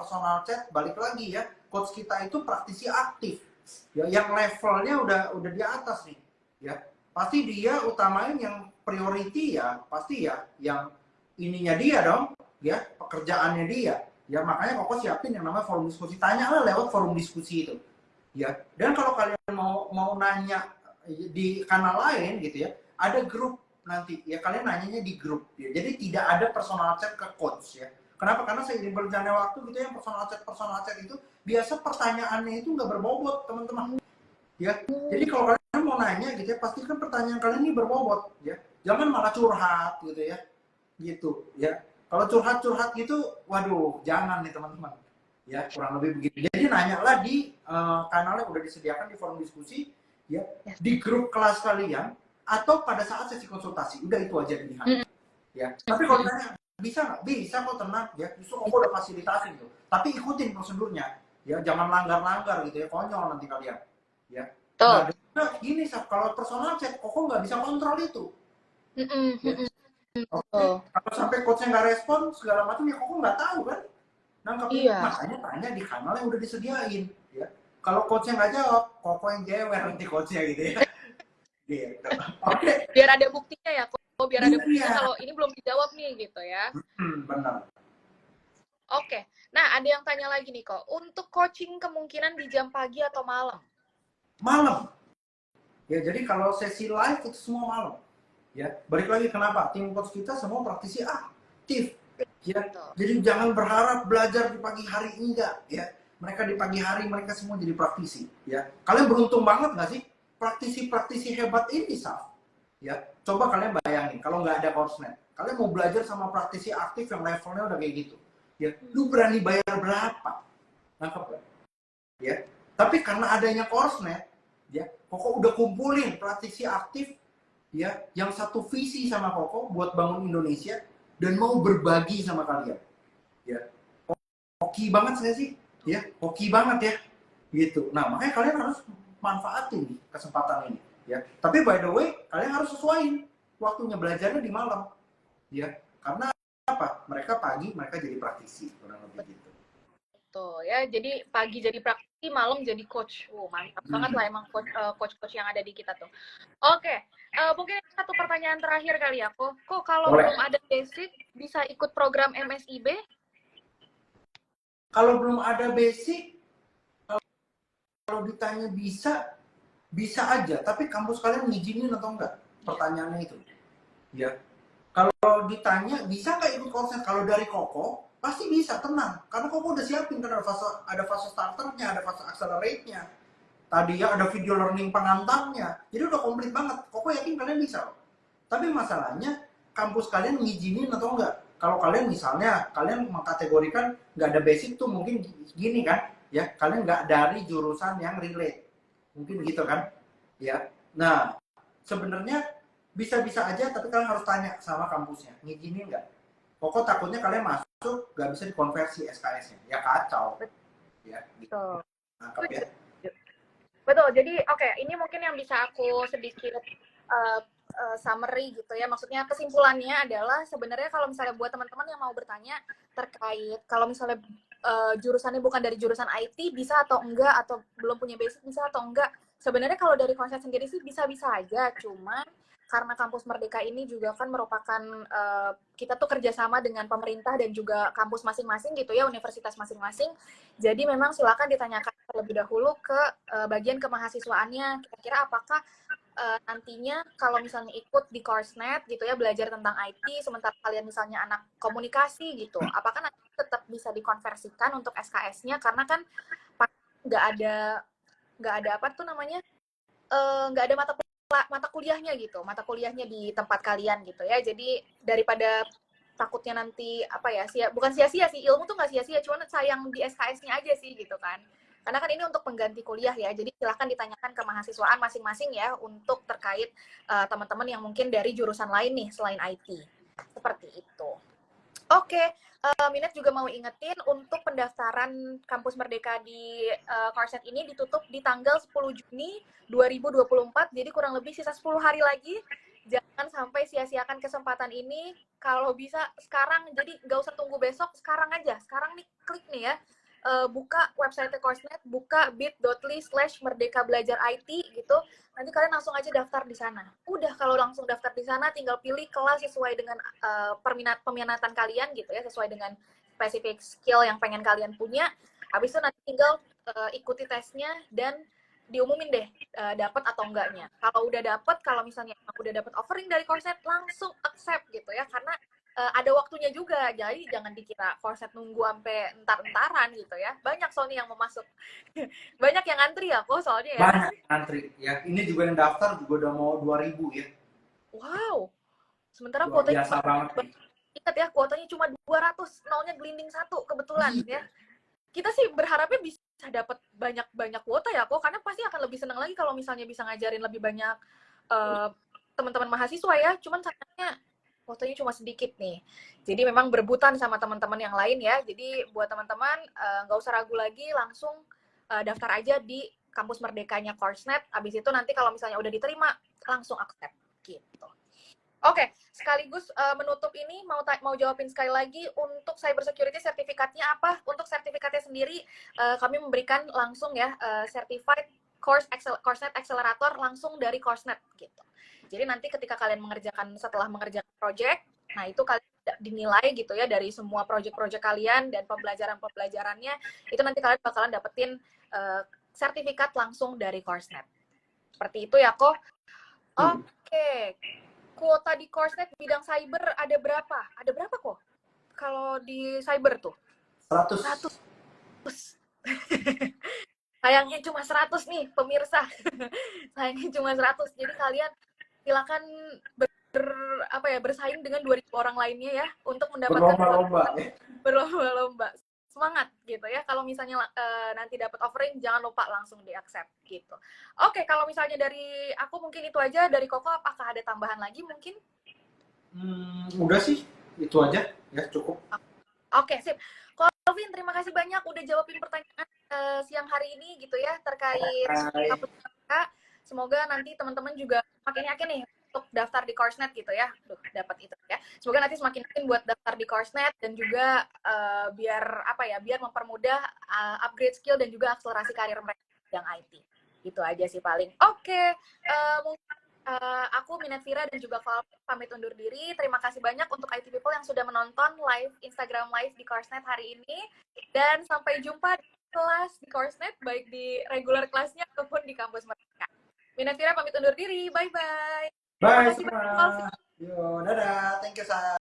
balik lagi ya. Coach kita itu praktisi aktif. Ya, yang levelnya udah di atas nih. Ya, pasti dia utamain yang priority ya, pasti ya yang ininya dia dong, ya, pekerjaannya dia. Ya, makanya Koko siapin yang namanya forum diskusi. Tanyalah lewat forum diskusi itu. Ya, dan kalau kalian mau nanya di kanal lain gitu ya, ada grup nanti. Ya, kalian nanyanya di grup ya. Jadi tidak ada personal chat ke coach ya. Kenapa? Karena seiring berjalannya waktu gitu ya, personal chat itu biasa pertanyaannya itu nggak berbobot, teman-teman. Ya, jadi kalau kalian mau nanya gitu ya, pastikan pertanyaan kalian ini berbobot ya. Jangan malah curhat gitu ya. Gitu ya. Kalau curhat gitu, waduh, jangan nih teman-teman. Ya, kurang lebih begitu. Jadi nanyalah di kanal yang udah disediakan di forum diskusi ya, di grup kelas kalian atau pada saat sesi konsultasi. Udah itu aja pilihan. Ya. Tapi kalau nanya bisa nggak? Bisa kok, tenang ya. Justru aku udah fasilitasin tuh. Tapi ikutin prosedurnya. Ya, jangan langgar-langgar gitu ya. Konyol nanti kalian. Ya. Nah, gini, kalau personal chat, Koko nggak bisa kontrol itu. Kalau sampai coachnya nggak respon, segala macam, ya Koko nggak tahu kan. Makanya tanya di kanal yang udah disediain. Ya. Kalau coachnya nggak jawab, Koko yang jewer nanti coachnya gitu ya. Gitu. Oke. Biar ada buktinya ya, Kok. Biar ada buktinya kalau ini belum dijawab nih gitu ya. Benar. Oke. Nah, ada yang tanya lagi nih kok. Untuk coaching kemungkinan di jam pagi atau malam? Malam. Ya, jadi kalau sesi live itu semua malam. Ya, balik lagi kenapa? Tim coach kita semua praktisi aktif. Ya, Betul. jadi jangan berharap belajar di pagi hari, enggak. Ya, mereka di pagi hari mereka semua jadi praktisi. Ya, kalian beruntung banget nggak sih? Praktisi-praktisi hebat ini, Saf. Ya, coba kalian bayangin kalau nggak ada Coursenet, kalian mau belajar sama praktisi aktif yang levelnya udah kayak gitu. Ya, lu berani bayar berapa? Nangkep gak? Ya, tapi karena adanya Coursenet, ya, Koko udah kumpulin praktisi aktif, ya, yang satu visi sama Koko buat bangun Indonesia dan mau berbagi sama kalian. Ya, hoki banget saya sih, ya, hoki banget ya, gitu. Nah, makanya kalian harus manfaatin nih kesempatan ini, ya. Tapi by the way, kalian harus sesuaiin waktunya belajarnya di malam, ya. Karena apa? Mereka pagi, mereka jadi praktisi, kurang lebih gitu. Tuh ya, jadi pagi jadi praktisi, malam jadi coach. Mantap banget lah emang coach-coach yang ada di kita tuh. Oke, mungkin satu pertanyaan terakhir kali ya, kok kalau Boleh. belum ada basic bisa ikut program MSIB? Kalau belum ada basic, kalau ditanya bisa aja. Tapi kampus kalian ngizinin atau enggak? Pertanyaannya itu. Ya. Kalau ditanya bisa nggak ikut konsen? Kalau dari Koko pasti bisa, tenang. Karena Koko udah siapin kan ada fase starternya, ada fase accelerate-nya. Tadi ya ada video learning pengantarnya. Jadi udah komplit banget. Koko yakin kalian bisa. Tapi masalahnya kampus kalian ngizinin atau enggak? Kalau kalian misalnya kalian mengkategorikan nggak ada basic tuh mungkin gini kan, ya kalian nggak dari jurusan yang relate, mungkin gitu kan, ya. Nah sebenarnya bisa-bisa aja, tapi kalian harus tanya sama kampusnya ngizinin nggak. Pokok takutnya kalian masuk nggak bisa dikonversi SKS-nya, ya kacau, ya. Gitu. Nangkep ya. Betul. Jadi oke, ini mungkin yang bisa aku sedikit summary gitu ya. Maksudnya kesimpulannya adalah sebenarnya kalau misalnya buat teman-teman yang mau bertanya terkait kalau misalnya jurusannya bukan dari jurusan IT bisa atau enggak, atau belum punya basic bisa atau enggak. Sebenarnya kalau dari konsep sendiri sih bisa-bisa aja, cuman karena kampus Merdeka ini juga kan merupakan kita tuh kerjasama dengan pemerintah dan juga kampus masing-masing gitu ya, universitas masing-masing. Jadi memang silakan ditanyakan terlebih dahulu ke bagian kemahasiswaannya, kira-kira apakah nantinya kalau misalnya ikut di Coursenet gitu ya, belajar tentang IT, sementara kalian misalnya anak komunikasi gitu, apakah nanti tetap bisa dikonversikan untuk SKS-nya, karena kan nggak ada apa tuh namanya, nggak ada mata kuliahnya gitu, mata kuliahnya di tempat kalian gitu ya. Jadi daripada takutnya nanti apa ya, bukan sia-sia sih, ilmu tuh nggak sia-sia, cuma sayang di SKS-nya aja sih gitu kan. Karena kan ini untuk pengganti kuliah ya, jadi silahkan ditanyakan ke mahasiswaan masing-masing ya untuk terkait teman-teman yang mungkin dari jurusan lain nih selain IT. Seperti itu. Oke, Minat juga mau ingetin untuk pendaftaran Kampus Merdeka di Coursenet ini ditutup di tanggal 10 Juni 2024, jadi kurang lebih sisa 10 hari lagi. Jangan sampai sia-siakan kesempatan ini. Kalau bisa sekarang, jadi nggak usah tunggu besok, sekarang aja. Sekarang nih, klik nih ya. Buka website Coursenet, buka bit.ly/merdeka belajar IT gitu. Nanti kalian langsung aja daftar di sana. Udah, kalau langsung daftar di sana, tinggal pilih kelas sesuai dengan peminatan kalian gitu ya, sesuai dengan spesifik skill yang pengen kalian punya. Habis itu nanti tinggal ikuti tesnya dan diumumin deh dapat atau enggaknya. Kalau udah dapat, kalau misalnya aku udah dapat offering dari Coursenet, langsung accept gitu ya, karena ada waktunya juga, jadi jangan dikira Coursenet nunggu sampai entar-entaran gitu ya. Banyak soalnya yang mau masuk. Banyak yang antri ya kok soalnya ya. Banyak antri ya. Ini juga yang daftar juga udah mau 2000 ya. Wow. Sementara Luar kuotanya biasa banget. ingat ya, kuotanya cuma 200, nolnya gelinding 1 kebetulan ya. Kita sih berharapnya bisa dapat banyak kuota ya kok, karena pasti akan lebih senang lagi kalau misalnya bisa ngajarin lebih banyak teman-teman mahasiswa ya. Cuman sayangnya kuotanya cuma sedikit nih. Jadi memang berebutan sama teman-teman yang lain ya. Jadi buat teman-teman nggak usah ragu lagi, langsung daftar aja di kampus Merdekanya Coursenet. Abis itu nanti kalau misalnya udah diterima, langsung accept gitu. Oke, sekaligus menutup ini mau jawabin sekali lagi untuk cyber security sertifikatnya apa? Untuk sertifikatnya sendiri kami memberikan langsung ya certified Coursenet Accelerator langsung dari Coursenet gitu. Jadi nanti ketika kalian setelah mengerjakan project, nah itu kalian dinilai gitu ya dari semua project-project kalian dan pembelajarannya, itu nanti kalian bakalan dapetin sertifikat langsung dari Coursenet. Seperti itu ya kok. Oke. Kuota di Coursenet bidang cyber ada berapa? Ada berapa kok? Kalau di cyber tuh? 100. Sayangnya cuma 100 nih, pemirsa. Sayangnya cuma 100. Jadi kalian silakan bersaing dengan 2.000 orang lainnya ya untuk mendapatkan berlomba-lomba. Semangat gitu ya. Kalau misalnya nanti dapat offering, jangan lupa langsung di-accept gitu. Oke, kalau misalnya dari aku mungkin itu aja. Dari Koko, apakah ada tambahan lagi mungkin? Udah sih, itu aja ya, cukup. Oke, sip. Calvin, terima kasih banyak udah jawabin pertanyaan siang hari ini gitu ya terkait kampus kita. Semoga nanti teman-teman juga makin yakin nih untuk daftar di Coursenet gitu ya. Dapat itu ya. Semoga nanti semakin yakin buat daftar di Coursenet dan juga biar mempermudah upgrade skill dan juga akselerasi karir mereka yang IT. Gitu aja sih paling. Oke, mungkin aku Minat Vira dan juga Calvin pamit undur diri. Terima kasih banyak untuk IT People yang sudah menonton live Instagram Live di Coursenet hari ini. Dan sampai jumpa di kelas di Coursenet, baik di regular kelasnya ataupun di kampus mereka. Minat Vira pamit undur diri. Bye-bye. Bye Terima kasih semua. banyak, Calvin. Yo, dadah. Thank you, Sa.